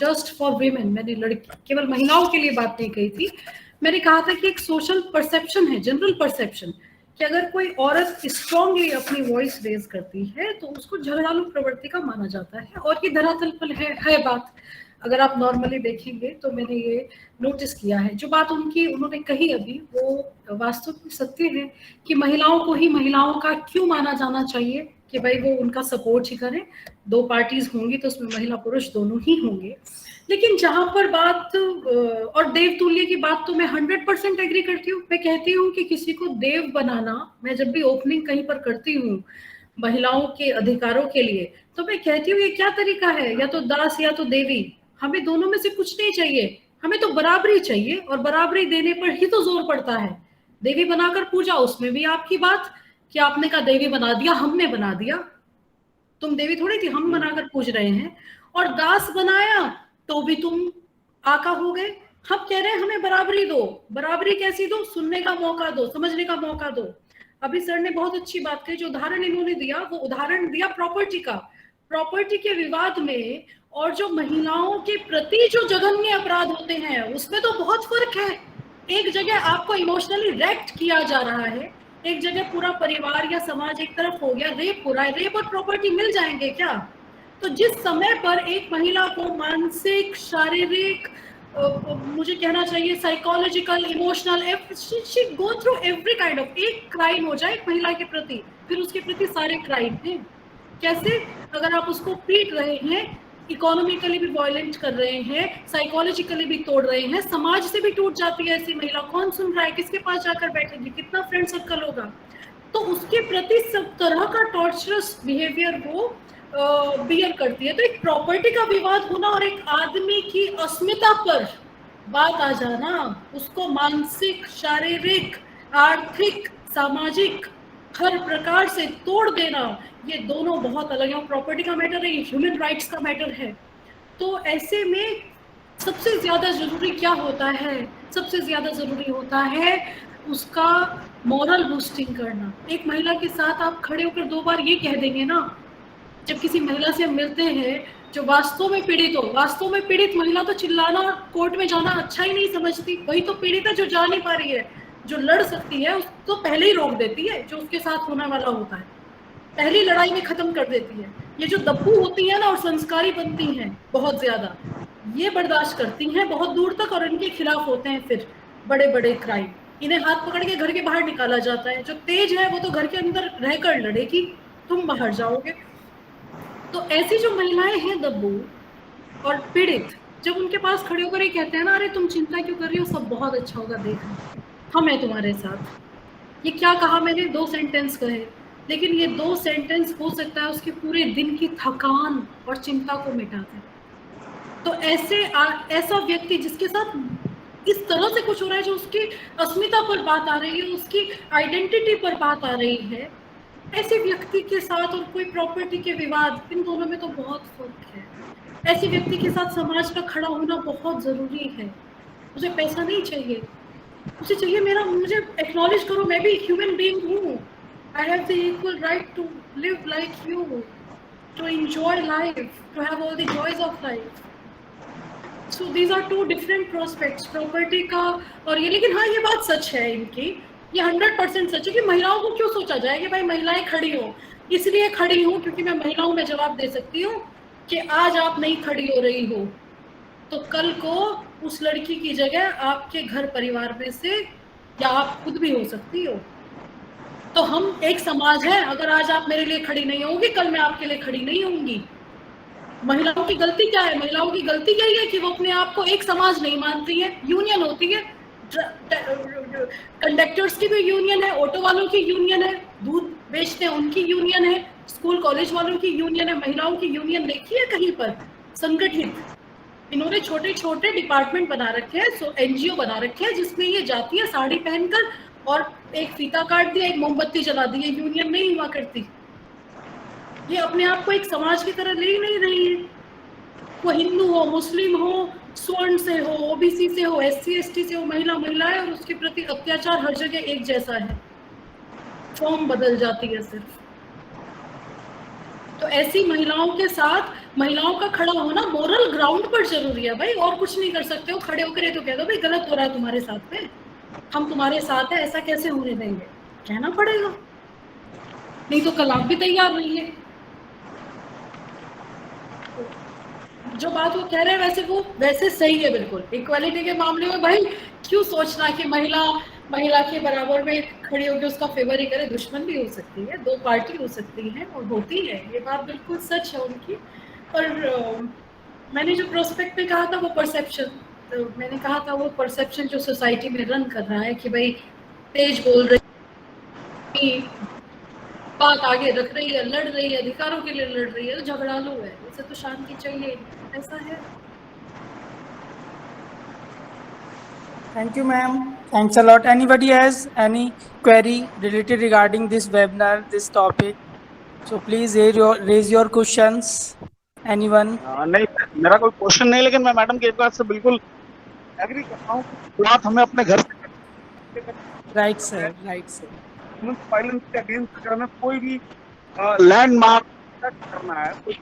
just for women. मैंने लड़की केवल महिलाओं के लिए बात नहीं कही थी। मैंने कहा था कि एक सोशल परसेप्शन है, जनरल परसेप्शन, कि अगर कोई औरत स्ट्रांगली अपनी वॉइस रेज करती है तो उसको झगड़ालू प्रवृत्ति का माना जाता है, और ये धरातल पर है बात। अगर आप नॉर्मली देखेंगे तो मैंने ये नोटिस किया है। जो बात उन्होंने कही अभी, वो वास्तव में सत्य है कि महिलाओं को ही महिलाओं का क्यों माना जाना चाहिए कि भाई वो उनका सपोर्ट ही करें। दो पार्टीज होंगी तो उसमें महिला पुरुष दोनों ही होंगे। लेकिन जहां पर बात और देवतुल्य की बात, तो मैं 100% एग्री करती हूँ। मैं कहती हूँ कि किसी को देव बनाना, मैं जब भी ओपनिंग कहीं पर करती हूँ महिलाओं के अधिकारों के लिए, तो मैं कहती हूँ ये क्या तरीका है, या तो दास या तो देवी। हमें दोनों में से कुछ नहीं चाहिए, हमें तो बराबरी चाहिए, और बराबरी देने पर ही तो जोर पड़ता है। देवी बनाकर पूजा, उसमें भी आपकी बात कि आपने कहा देवी बना दिया, हमने बना दिया, तुम देवी थोड़ी थी, हम बनाकर पूज रहे हैं। और दास बनाया तो भी तुम आका हो गए। हम कह रहे हैं हमें बराबरी दो। बराबरी कैसी दो? सुनने का मौका दो, समझने का मौका दो। अभी सर ने बहुत अच्छी बात कही, जो उदाहरण इन्होंने दिया, वो उदाहरण दिया प्रॉपर्टी का। प्रॉपर्टी के विवाद में और जो महिलाओं के प्रति जो जघन्य अपराध होते हैं, उसमें तो बहुत फर्क है। एक जगह आपको इमोशनली रेक्ट किया जा रहा है, एक जगह पूरा परिवार या समाज एक तरफ हो गया, रेप हो रहा है। रेप और प्रॉपर्टी मिल जाएंगे क्या? तो जिस समय पर एक महिला को मानसिक, शारीरिक, मुझे कहना चाहिए psychological, emotional, she go through every kind of, एक क्राइम हो जाए एक महिला के प्रति, फिर उसके प्रति सारे क्राइम हैं। कैसे? अगर आप उसको पीट रहे हैं, इकोनॉमिकली भी वायलेंट कर रहे हैं, साइकोलॉजिकली भी तोड़ रहे हैं, समाज से भी टूट जाती है ऐसी महिला। कौन सुन रहा है? किसके पास जाकर बैठेगी? कितना फ्रेंड सर्कल होगा? तो उसके प्रति सब तरह का टॉर्चरस बिहेवियर वो बियर करती है। तो एक प्रॉपर्टी का विवाद होना और एक आदमी की अस्मिता पर बात आ जाना, उसको मानसिक, शारीरिक, आर्थिक, सामाजिक हर प्रकार से तोड़ देना, ये दोनों बहुत अलग है। प्रॉपर्टी का मैटर है, ये ह्यूमन राइट्स का मैटर है। तो ऐसे में सबसे ज्यादा जरूरी क्या होता है? सबसे ज्यादा जरूरी होता है उसका मॉरल बूस्टिंग करना। एक महिला के साथ आप खड़े होकर 2 बार ये कह देंगे ना, जब किसी महिला से हम मिलते हैं जो वास्तव में पीड़ित हो, वास्तव में पीड़ित महिला तो चिल्लाना, कोर्ट में जाना अच्छा ही नहीं समझती। वही तो पीड़ित है जो जा नहीं पा रही है। जो लड़ सकती है उसको पहले ही रोक देती है, जो उसके साथ होने वाला होता है पहली लड़ाई में खत्म कर देती है। ये जो दप्पू होती है ना और संस्कारी बनती हैं बहुत ज्यादा, ये बर्दाश्त करती हैं बहुत दूर तक, और इनके खिलाफ होते हैं फिर बड़े बड़े क्राइम। इन्हें हाथ पकड़ के घर के बाहर निकाला जाता है। जो तेज है वो तो घर के अंदर रहकर लड़ेगी, तुम बाहर जाओगे। तो ऐसी जो महिलाएं हैं दब्बू और पीड़ित, जब उनके पास खड़े होकर ये कहते हैं ना, अरे तुम चिंता क्यों कर रही हो, सब बहुत अच्छा होगा, देखना हम हैं तुम्हारे साथ। ये क्या कहा मैंने? 2 सेंटेंस कहे, लेकिन ये 2 सेंटेंस हो सकता है उसके पूरे दिन की थकान और चिंता को मिटा दे। तो ऐसा व्यक्ति जिसके साथ इस तरह से कुछ हो रहा है, जो उसकी अस्मिता पर बात आ रही है, उसकी आइडेंटिटी पर बात आ रही है, ऐसे व्यक्ति के साथ और कोई प्रॉपर्टी के विवाद, इन दोनों में तो बहुत फर्क है। ऐसे व्यक्ति के साथ समाज का खड़ा होना बहुत जरूरी है। मुझे पैसा नहीं चाहिए, मुझे चाहिए मुझे एक्नॉलेज करो, मैं भी ह्यूमन बीइंग हूँ। I have the equal right to live like you, to enjoy life, to have all the joys of life. So these are 2 different prospects, property का और ये। लेकिन हाँ, ये बात सच है इनकी, ये 100% सच है कि महिलाओं को क्यों सोचा जाए कि भाई महिलाएं खड़ी हो। इसलिए खड़ी हूँ क्योंकि मैं महिलाओं में जवाब दे सकती हूँ कि आज आप नहीं खड़ी हो रही हो तो कल को उस लड़की की जगह आपके घर परिवार में से या आप खुद भी हो सकती हो। तो हम एक समाज है, अगर आज आप मेरे लिए खड़ी नहीं होगी, कल मैं आपके लिए खड़ी नहीं होंगी। महिलाओं की गलती क्या है? महिलाओं की गलती यही है कि वो अपने आप को एक समाज नहीं मानती है। यूनियन होती है, कंडक्टर्स की भी यूनियन है, ऑटो वालों की यूनियन है, दूध बेचते हैं उनकी यूनियन है, स्कूल कॉलेज वालों की यूनियन है। महिलाओं की यूनियन देखी है कहीं पर संगठित? इन्होंने छोटे छोटे डिपार्टमेंट बना रखे हैं, एनजीओ बना रखे हैं, जिसमें ये जाती है साड़ी पहनकर और एक फीता काट दिया, एक मोमबत्ती जला दी। ये यूनियन नहीं हुआ करती। ये अपने आप को एक समाज की तरह ले ही नहीं रही है। वो हिंदू हो, मुस्लिम हो, स्वर्ण से हो, ओबीसी से हो, एससी एसटी से हो, महिला महिला है और उसके प्रति अत्याचार हर जगह एक जैसा है, फॉर्म बदल जाती है सिर्फ। तो ऐसी महिलाओं के साथ महिलाओं का खड़ा होना मोरल ग्राउंड पर जरूरी है भाई, और कुछ नहीं कर सकते हो। खड़े होकर तो कह दो भाई गलत हो रहा है तुम्हारे साथ में, हम तुम्हारे साथ है, ऐसा कैसे होने देंगे, कहना पड़ेगा, नहीं तो कल आप भी तैयार नहीं है। जो बात वो कह रहे हैं वो वैसे सही है बिल्कुल। इक्वालिटी के मामले में भाई क्यों सोचना कि महिला के बराबर में खड़ी होकर उसका फेवर ही करे। दुश्मन भी हो सकती है, दो पार्टी हो सकती है और होती है, ये बात बिल्कुल सच है उनकी। पर मैंने जो प्रोस्पेक्ट में कहा था वो परसेप्शन, तो मैंने कहा था वो परसेप्शन जो सोसाइटी में रन कर रहा है कि भाई तेज बोल रही, बात आगे रख रही है, लड़ रही है, अधिकारों के लिए लड़ रही है, तो झगड़ालू है, उसे तो शांति चाहिए, ऐसा है। Thank you, ma'am. Thanks a lot. Anybody has any query related regarding this webinar, this topic? So please raise your questions. Anyone? नहीं, मेरा कोई क्वेश्चन नहीं, लेकिन मैं मैडम की एक बात से बिल्कुल एग्री करता हूँ। बात हमें अपने घर से Right, sir. Right, sir. Violence के अगेंस्ट अगर हमें कोई भी लैंडमार्क करना है, कोई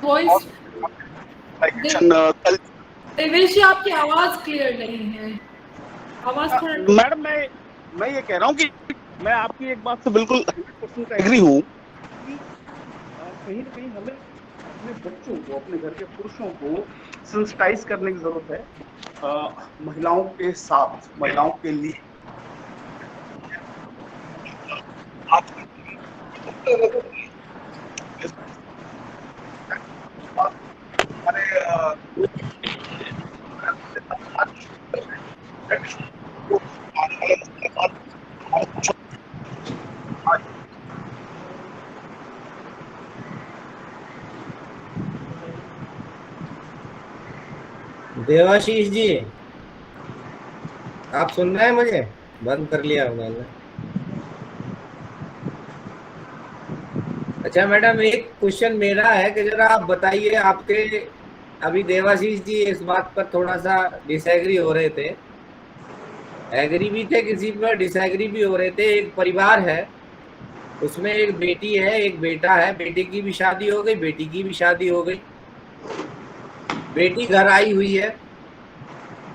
वॉइस देवेश जी आपकी आवाज क्लियर नहीं है, आवाज थोड़ा। मैडम मैं ये कह रहा हूँ कि मैं आपकी एक बात से बिल्कुल 100% एग्री हूँ कि कहीं ना कहीं हमें अपने बच्चों को, अपने घर के पुरुषों को सेंसिटाइज करने की जरूरत है महिलाओं के साथ, महिलाओं के लिए। देवाशीष जी, आप सुन रहे हैं मुझे? बंद कर लिया मैंने। अच्छा मैडम, एक क्वेश्चन मेरा है कि जरा आप बताइए, आपके अभी देवाशीष जी इस बात पर थोड़ा सा डिसएग्री हो रहे थे, एग्री भी थे किसी पर, डिसएग्री भी हो रहे थे। एक परिवार है, उसमें एक बेटी है, एक बेटा है, बेटे की भी शादी हो गई, बेटी की भी शादी हो गई। बेटी घर आई हुई है,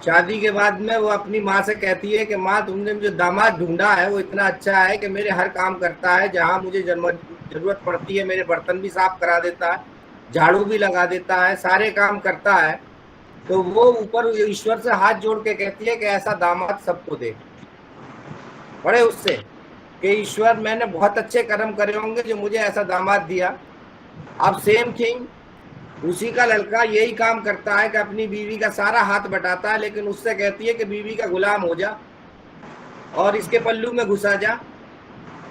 शादी के बाद में वो अपनी माँ से कहती है कि माँ तुमने मुझे दामाद ढूंढा है, वो इतना अच्छा है कि मेरे हर काम करता है, जहाँ मुझे जरूरत पड़ती है मेरे बर्तन भी साफ करा देता है, झाड़ू भी लगा देता है, सारे काम करता है। तो वो ऊपर ईश्वर से हाथ जोड़ के कहती है कि ऐसा दामाद सबको दे, बड़े उससे कि ईश्वर मैंने बहुत अच्छे कर्म करे होंगे जो मुझे ऐसा दामाद दिया। अब सेम थिंग उसी का लड़का यही काम करता है कि अपनी बीवी का सारा हाथ बटाता है, लेकिन उससे कहती है कि बीवी का गुलाम हो जा और इसके पल्लू में घुसा जा।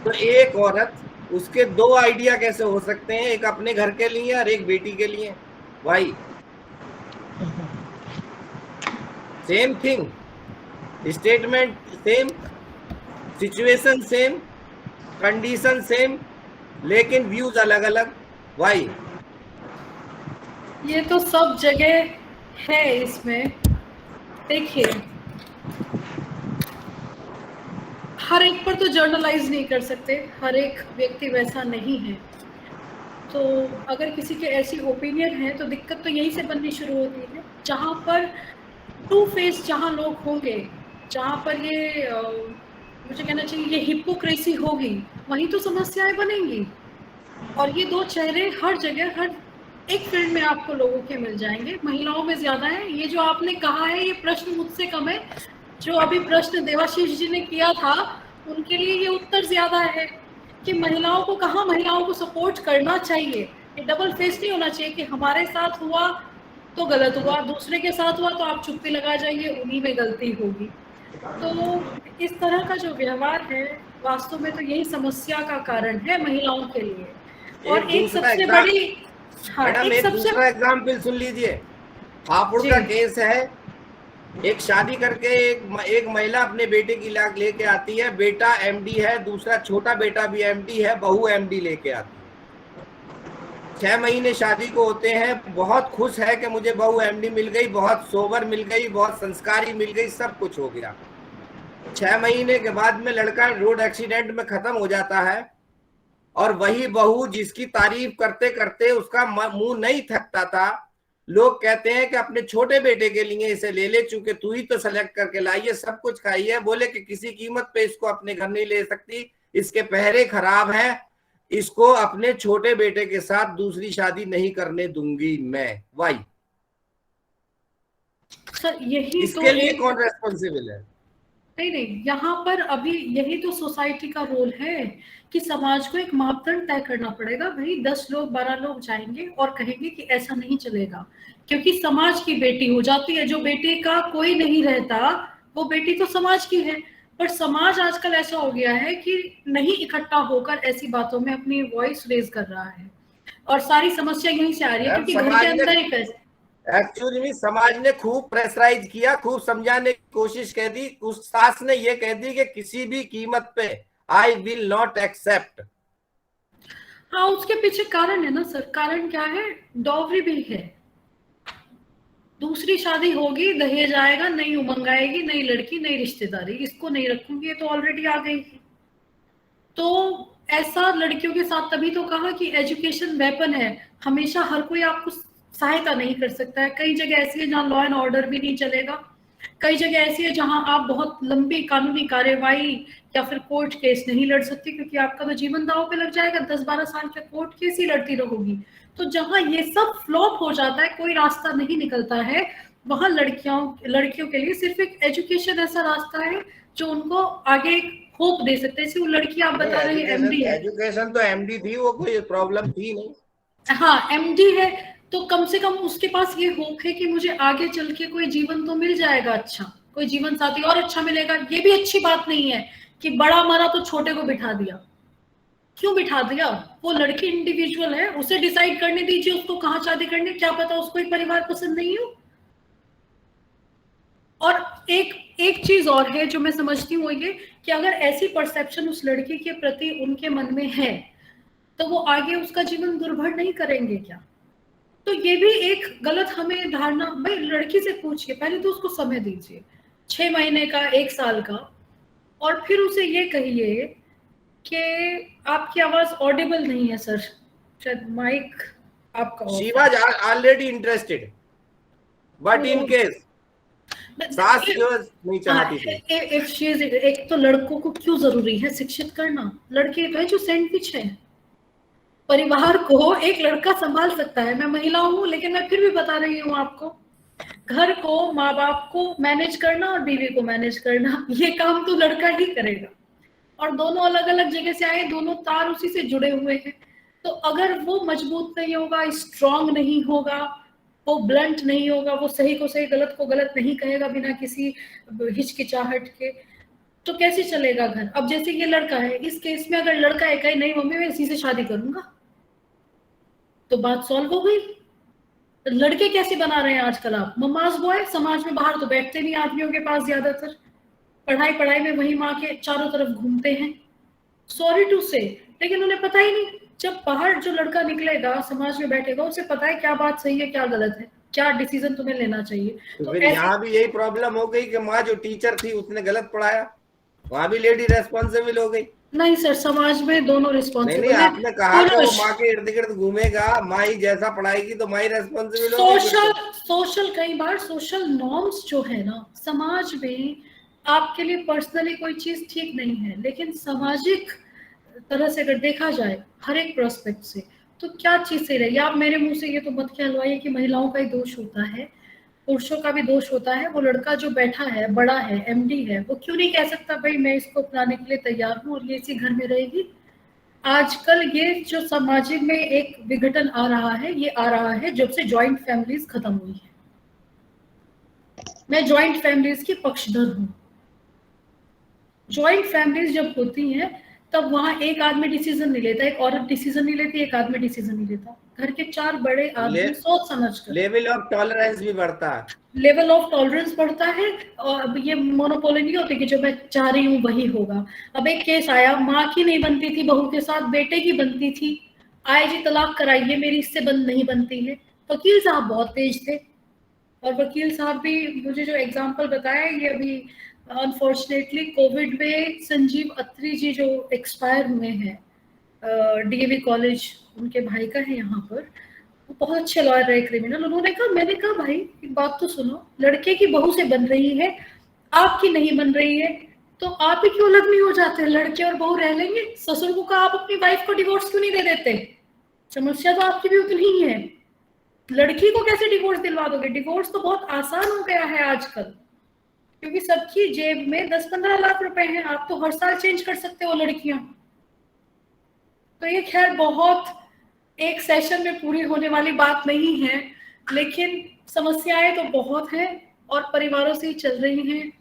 तो एक औरत, उसके दो आइडिया कैसे हो सकते हैं, एक अपने घर के लिए और एक बेटी के लिए? भाई same thing, statement same, situation same, condition same, लेकिन व्यूज अलग अलग। वाई? ये तो सब जगह है। इसमें देखिए, हर एक पर तो जर्नलाइज नहीं कर सकते, हर एक व्यक्ति वैसा नहीं है। तो अगर किसी के ऐसी ओपिनियन है तो दिक्कत तो यहीं से बननी शुरू होती है, जहाँ पर टू फेस, जहाँ लोग होंगे, जहाँ पर ये मुझे कहना चाहिए ये हिपोक्रेसी होगी, वहीं तो समस्याएं बनेंगी। और ये दो चेहरे हर जगह, हर एक फील्ड में आपको लोगों के मिल जाएंगे, महिलाओं में ज्यादा है। ये जो आपने कहा है ये प्रश्न मुझसे कम है, जो अभी प्रश्न देवाशीष जी ने किया था उनके लिए ये उत्तर ज्यादा है कि महिलाओं को कहाँ महिलाओं को सपोर्ट करना चाहिए। ये डबल फेस नहीं होना चाहिए कि हमारे साथ हुआ तो गलत हुआ, दूसरे के साथ हुआ तो आप चुप्पी लगा जाइए, उन्हीं में गलती होगी। तो इस तरह का जो व्यवहार है वास्तव में तो यही समस्या का कारण है महिलाओं के लिए। और एक दूसरा सबसे एग्जाम- बड़ी, हाँ, मैडम एक दूसरा एग्जाम्पल सुन लीजिए। हापुड़ का जी। केस है, एक शादी करके एक महिला अपने बेटे की लाख लेके आती है, बेटा एमडी है, दूसरा छोटा बेटा भी एमडी है, बहू एमडी लेके आती है। 6 महीने शादी को होते हैं, बहुत खुश है कि मुझे बहू एमडी मिल गई, बहुत सोबर मिल गई, बहुत संस्कारी मिल गई, सब कुछ हो गया। 6 महीने के बाद में लड़का रोड एक्सीडेंट में खत्म हो जाता है, और वही बहू जिसकी तारीफ करते करते उसका मुंह नहीं थकता था, लोग कहते हैं कि अपने छोटे बेटे के लिए इसे ले ले, चूंकि तू ही तो सेलेक्ट करके लाई है, सब कुछ खाई है, बोले कि किसी कीमत पे इसको अपने घर नहीं ले सकती, इसके पहरे खराब हैं, इसको अपने छोटे बेटे के साथ दूसरी शादी नहीं करने दूंगी मैं। वाई? सर यही इसके तो लिए एक, कौन रेस्पॉन्सिबल है? नहीं, यहाँ पर अभी यही तो सोसाइटी का रोल है कि समाज को एक मापदंड तय करना पड़ेगा। भाई 10 लोग 12 लोग जाएंगे और कहेंगे कि ऐसा नहीं चलेगा, क्योंकि समाज की बेटी हो जाती है। जो बेटे का कोई नहीं रहता वो बेटी तो समाज की है, पर समाज आजकल ऐसा हो गया है कि नहीं इकट्ठा होकर ऐसी बातों में अपनी वॉइस रेज कर रहा है, और सारी समस्या यहीं से आ रही है क्योंकि घर के अंदर ही कैसे। एक्चुअली में समाज ने खूब प्रेशराइज किया, खूब समझाने की कोशिश कर दी, उस सास ने ये कह दी कि किसी भी कीमत पे आई विल नॉट एक्सेप्ट। हाँ, उसके पीछे कारण है ना सर। कारण क्या है? डॉवरी भी है। दूसरी शादी होगी, दहेज आएगा, नई उमंग आएगी, नई लड़की, नई रिश्तेदारी, इसको नहीं रखूंगी, ये तो ऑलरेडी आ गई है। तो ऐसा लड़कियों के साथ तभी तो कहा कि एजुकेशन वेपन है। हमेशा हर कोई आपको सहायता नहीं कर सकता है। कई जगह ऐसी है जहाँ लॉ एंड ऑर्डर भी नहीं चलेगा, कई जगह ऐसी है जहां आप बहुत लंबी कानूनी कार्यवाही या फिर कोर्ट केस नहीं लड़ सकती, क्योंकि आपका तो जीवन दांव पे लग जाएगा। 10-12 साल के कोर्ट केस ही लड़ती रहोगी। तो जहां ये सब फ्लॉप हो जाता है, कोई रास्ता नहीं निकलता है, वहां लड़कियों के लिए सिर्फ एक एजुकेशन ऐसा रास्ता है जो उनको आगे होप दे सकते हैं। जैसे वो लड़की आप बता रहे हैं एमडी है, एजुकेशन तो एमडी थी, वो कोई प्रॉब्लम थी नहीं। हाँ एमडी है, तो कम से कम उसके पास ये होप है कि मुझे आगे चल के कोई जीवन तो मिल जाएगा, अच्छा कोई जीवन साथी और अच्छा मिलेगा। ये भी अच्छी बात नहीं है कि बड़ा मरा तो छोटे को बिठा दिया। क्यों बिठा दिया? वो लड़की इंडिविजुअल है, उसे डिसाइड करने दीजिए उसको कहाँ शादी करनी। क्या पता उसको एक परिवार पसंद नहीं हो। और एक चीज और है जो मैं समझती हूँ, ये कि अगर ऐसी परसेप्शन उस लड़की के प्रति उनके मन में है तो वो आगे उसका जीवन दुर्भर नहीं करेंगे क्या? तो ये भी एक गलत हमें धारणा। भाई लड़की से पूछिए, पहले तो उसको समय दीजिए 6 महीने का, 1 साल का, और फिर उसे ये कहिए कि आपकी आवाज ऑडिबल नहीं है सर, शायद माइक आपका off है। She was already interested, but in case सास जो नहीं चाहती थी। एक तो लड़कों को क्यों जरूरी है शिक्षित करना? लड़के तो है जो सैंडविच है। परिवार को एक लड़का संभाल सकता है। मैं महिला हूँ लेकिन मैं फिर भी बता रही हूँ आपको, घर को, माँ बाप को मैनेज करना और बीवी को मैनेज करना, ये काम तो लड़का ही करेगा। और दोनों अलग अलग जगह से आए, दोनों तार उसी से जुड़े हुए हैं। तो अगर वो मजबूत नहीं होगा, स्ट्रांग नहीं होगा, वो ब्लंट नहीं होगा, वो सही को सही गलत को गलत नहीं कहेगा बिना किसी हिचकिचाहट के, तो कैसे चलेगा घर? अब जैसे ये लड़का है, इस केस में अगर लड़का है कहीं नहीं मम्मी मैं इसी से शादी करूंगा, तो बात सॉल्व हो गई। लड़के कैसे बना रहे हैं आजकल आप? मम्माज बॉय, समाज में बाहर तो बैठते नहीं आदमियों के पास, ज्यादातर पढ़ाई में वही माँ के चारों तरफ घूमते हैं, सॉरी टू से। लेकिन उन्हें पता ही नहीं, जब बाहर जो लड़का निकलेगा समाज में बैठेगा, उसे पता है क्या बात सही है क्या गलत है, क्या डिसीजन तुम्हें लेना चाहिए। तो फिर यहाँ भी यही प्रॉब्लम हो गई कि माँ जो टीचर थी उसने गलत पढ़ाया, वहां भी लेडी रेस्पॉन्सिबल हो गई। नहीं सर, समाज में दोनों रिस्पॉन्सिबल है। आपने कहा कि वो माँ के इर्द गिर्द घूमेगा, माँ ही जैसा पढ़ाएगी तो माँ ही रेस्पॉन्सिबल होगी। सोशल कई बार सोशल नॉर्म्स जो है ना समाज में, आपके लिए पर्सनली कोई चीज ठीक नहीं है, लेकिन सामाजिक तरह से अगर देखा जाए हर एक प्रोस्पेक्ट से, तो क्या चीज सही रहेगी? आप मेरे मुंह से ये तो मत कहलवाइए कि महिलाओं का ही दोष होता है, पुरुषों का भी दोष होता है। वो लड़का जो बैठा है, बड़ा है, एमडी है, वो क्यों नहीं कह सकता भाई मैं इसको अपनाने के लिए तैयार हूँ और ये इसी घर में रहेगी? आजकल ये जो सामाजिक में एक विघटन आ रहा है, ये आ रहा है जब से जॉइंट फैमिलीज खत्म हुई है। मैं जॉइंट फैमिलीज की पक्षधर हूँ। जॉइंट फैमिलीज जब होती हैं तब वहां एक आदमी डिसीजन नहीं लेता, एक औरत डिसीजन नहीं लेती, एक आदमी डिसीजन नहीं लेता। घर के 4 बड़े आदमी सोच समझ कर, लेवल ऑफ टॉलरेंस भी बढ़ता है। लेवल ऑफ टॉलरेंस बढ़ता है। और अब ये मोनोपोली नहीं होती कि जो मैं चाह रही हूँ वही होगा। अब एक केस आया, माँ की नहीं बनती थी बहू के साथ, बेटे की बनती थी। आए जी तलाक कराइए, मेरी इससे बंद नहीं बनती है। वकील साहब बहुत तेज थे, और वकील साहब भी, मुझे जो एग्जाम्पल बताया ये अभी अनफॉर्चुनेटली कोविड में संजीव अत्री जी जो एक्सपायर हुए हैं, डीएवी कॉलेज उनके भाई का है यहाँ पर, वो बहुत अच्छे लॉयर रहे, क्रिमिनल। उन्होंने कहा, मैंने कहा भाई एक बात तो सुनो, लड़के की बहू से बन रही है, आपकी नहीं बन रही है, तो आप ही क्यों अलग नहीं हो जाते? लड़के और बहू रह लेंगे। ससुर को कहा आप अपनी वाइफ को डिवोर्स क्यों नहीं दे देते? समस्या तो आपकी भी उतनी ही है। लड़की को कैसे डिवोर्स दिलवा दोगे? डिवोर्स तो बहुत आसान हो गया है आजकल, क्योंकि सबकी जेब में 10-15 लाख रुपए हैं। आप तो हर साल चेंज कर सकते हो लड़कियां। तो ये खैर बहुत एक सेशन में पूरी होने वाली बात नहीं है, लेकिन समस्याएं तो बहुत हैं और परिवारों से ही चल रही हैं।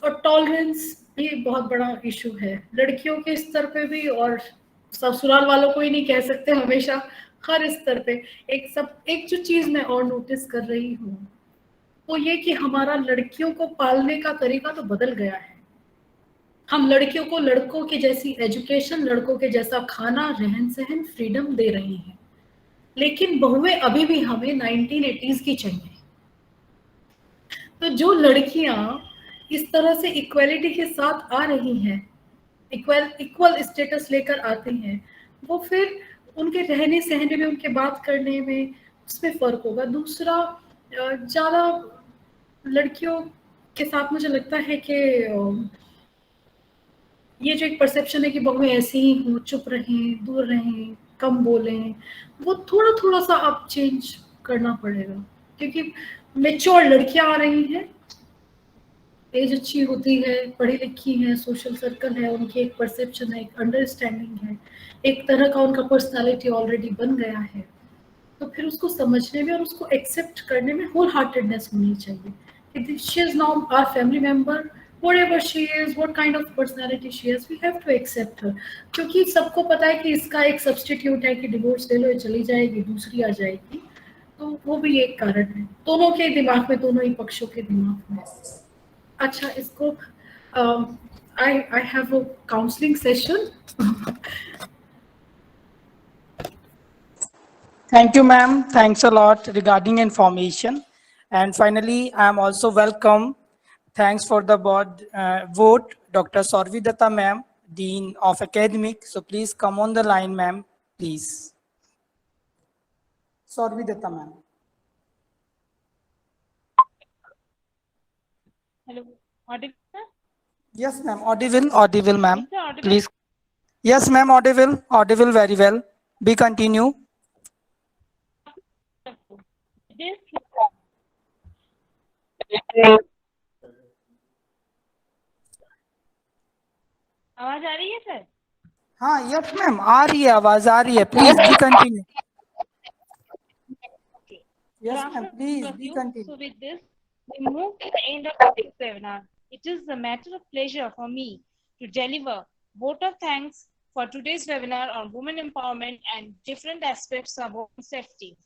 और टॉलरेंस ये बहुत बड़ा इशू है लड़कियों के स्तर पे भी, और ससुराल वालों को ही नहीं कह सकते, हमेशा हर स्तर पे। एक जो चीज मैं और नोटिस कर रही हूँ वो ये कि हमारा लड़कियों को पालने का तरीका तो बदल गया है। हम लड़कियों को लड़कों की जैसी एजुकेशन, लड़कों के जैसा खाना, रहन सहन, फ्रीडम दे रहे हैं, लेकिन बहुएं अभी भी हमें 1980s की चाहिए। तो जो लड़कियां इस तरह से इक्वालिटी के साथ आ रही हैं, इक्वल स्टेटस लेकर आती हैं, वो फिर उनके रहने सहने में, उनके बात करने में, उसमें फर्क होगा। दूसरा, ज्यादा लड़कियों के साथ मुझे लगता है कि ये जो एक परसेप्शन है कि बहुएं ऐसी ही हों, चुप रहें, दूर रहें, कम बोलें, वो थोड़ा थोड़ा सा अब चेंज करना पड़ेगा, क्योंकि मेच्योर लड़कियां आ रही हैं, एज अच्छी होती है, पढ़ी लिखी है, सोशल सर्कल है, उनकी एक परसेप्शन है, एक अंडरस्टैंडिंग है, एक तरह का उनका पर्सनालिटी ऑलरेडी बन गया है। तो फिर उसको समझने में और उसको एक्सेप्ट करने में होल हार्टेडनेस होनी चाहिए कि she is now our family member, whatever she is, what kind of personality she has, we have to accept her। क्योंकि सबको पता है कि इसका एक सब्स्टिट्यूट है कि डिवोर्स ले लो, ये चली जाएगी, दूसरी आ जाएगी। तो वो भी एक कारण है, दोनों के दिमाग में, दोनों ही पक्षों के दिमाग में। अच्छा, इसको I have a counseling session। Thank you, ma'am. Thanks a lot regarding information. And finally, I am also welcome. Thanks for the board vote, Dr. Sorvi Datta, ma'am, Dean of Academic. So please come on the line, ma'am, please. Sorvi Datta, ma'am. Hello, audible, sir? Yes, ma'am. Audible, ma'am. Is it audible? Please. Yes, ma'am. Audible very well. Be continue. This आवाज आ रही है sir? हाँ, yes, ma'am. आ रही है, आवाज आ रही है. Please be continue. Yes, ma'am. Please be continue. So with this, we move to the end of this webinar. It is a matter of pleasure for me to deliver vote of thanks for today's webinar on women empowerment and different aspects of women's safety.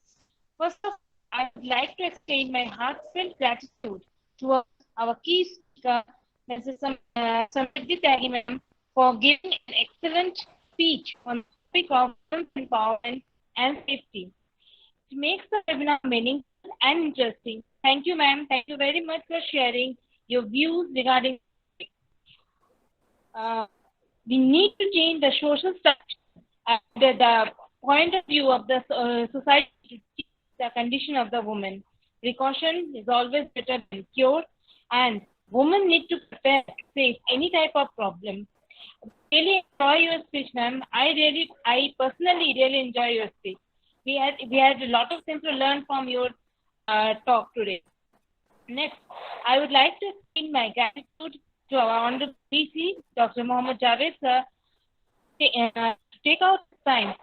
First of all, I would like to extend my heartfelt gratitude to our key speaker, Mrs. Samriddhi Tyagi ma'am, for giving an excellent speech on the topic of women's empowerment and safety. It makes the webinar meaningful and interesting. Thank you, ma'am. Thank you very much for sharing your views regarding we need to change the social structure and the point of view of the society to change the condition of the woman. Precaution is always better than cure, and women need to prepare to face any type of problem. really enjoy your speech, ma'am. I personally really enjoy your speech. We had a lot of things to learn from your talk today. Next, I would like to extend my gratitude to our Honorable VC, Dr. Mohammed Javed sir, to take out time,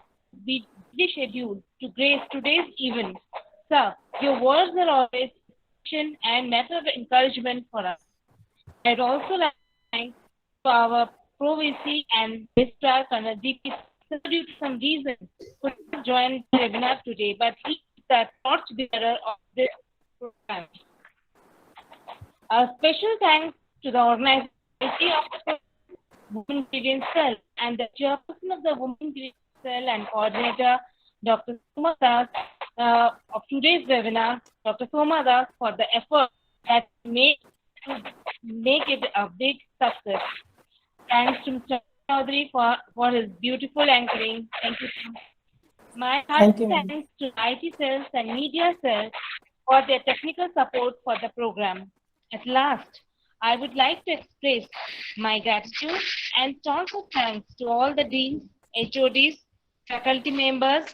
be busy schedule to grace today's event. Sir, your words are always inspiration and matter of encouragement for us. I'd also like to thank to our Pro VC and Mr. Kanadiki due to some reason could not join the webinar today, but he is the torchbearer of this program. A special thanks to the organizing committee of the Women Grievance Cell and the chairperson of the Women Grievance Cell and coordinator, Dr. Soma Das, of today's webinar, Dr. Soma Das, for the effort that made to make it a big success. Thanks to Mr. Chaudhary for his beautiful anchoring. Thank you. My Thank hearty you, ma'am. thanks to IT cells and media cells for their technical support for the program. At last, I would like to express my gratitude and tons of thanks to all the deans, HODs, faculty members,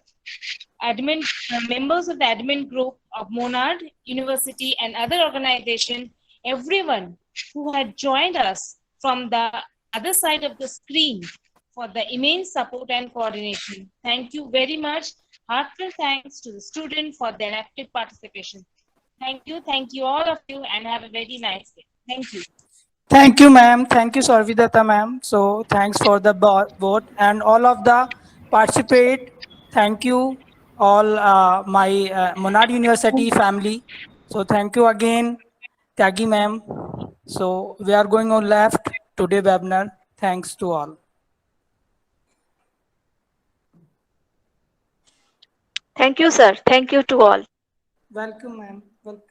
members of the admin group of Monad University and other organizations, everyone who had joined us from the other side of the screen for the immense support and coordination. Thank you very much. Heartfelt thanks to the students for their active participation. Thank you all of you, and have a very nice day. Thank you. Thank you, ma'am. Thank you, Sarvidata, ma'am. So thanks for the vote and all of the participate. Thank you all my Monad University family. So thank you again, Tyagi ma'am. So we are going on left today webinar. Thanks to all. Thank you, sir. Thank you to all. Welcome, ma'am. Welcome.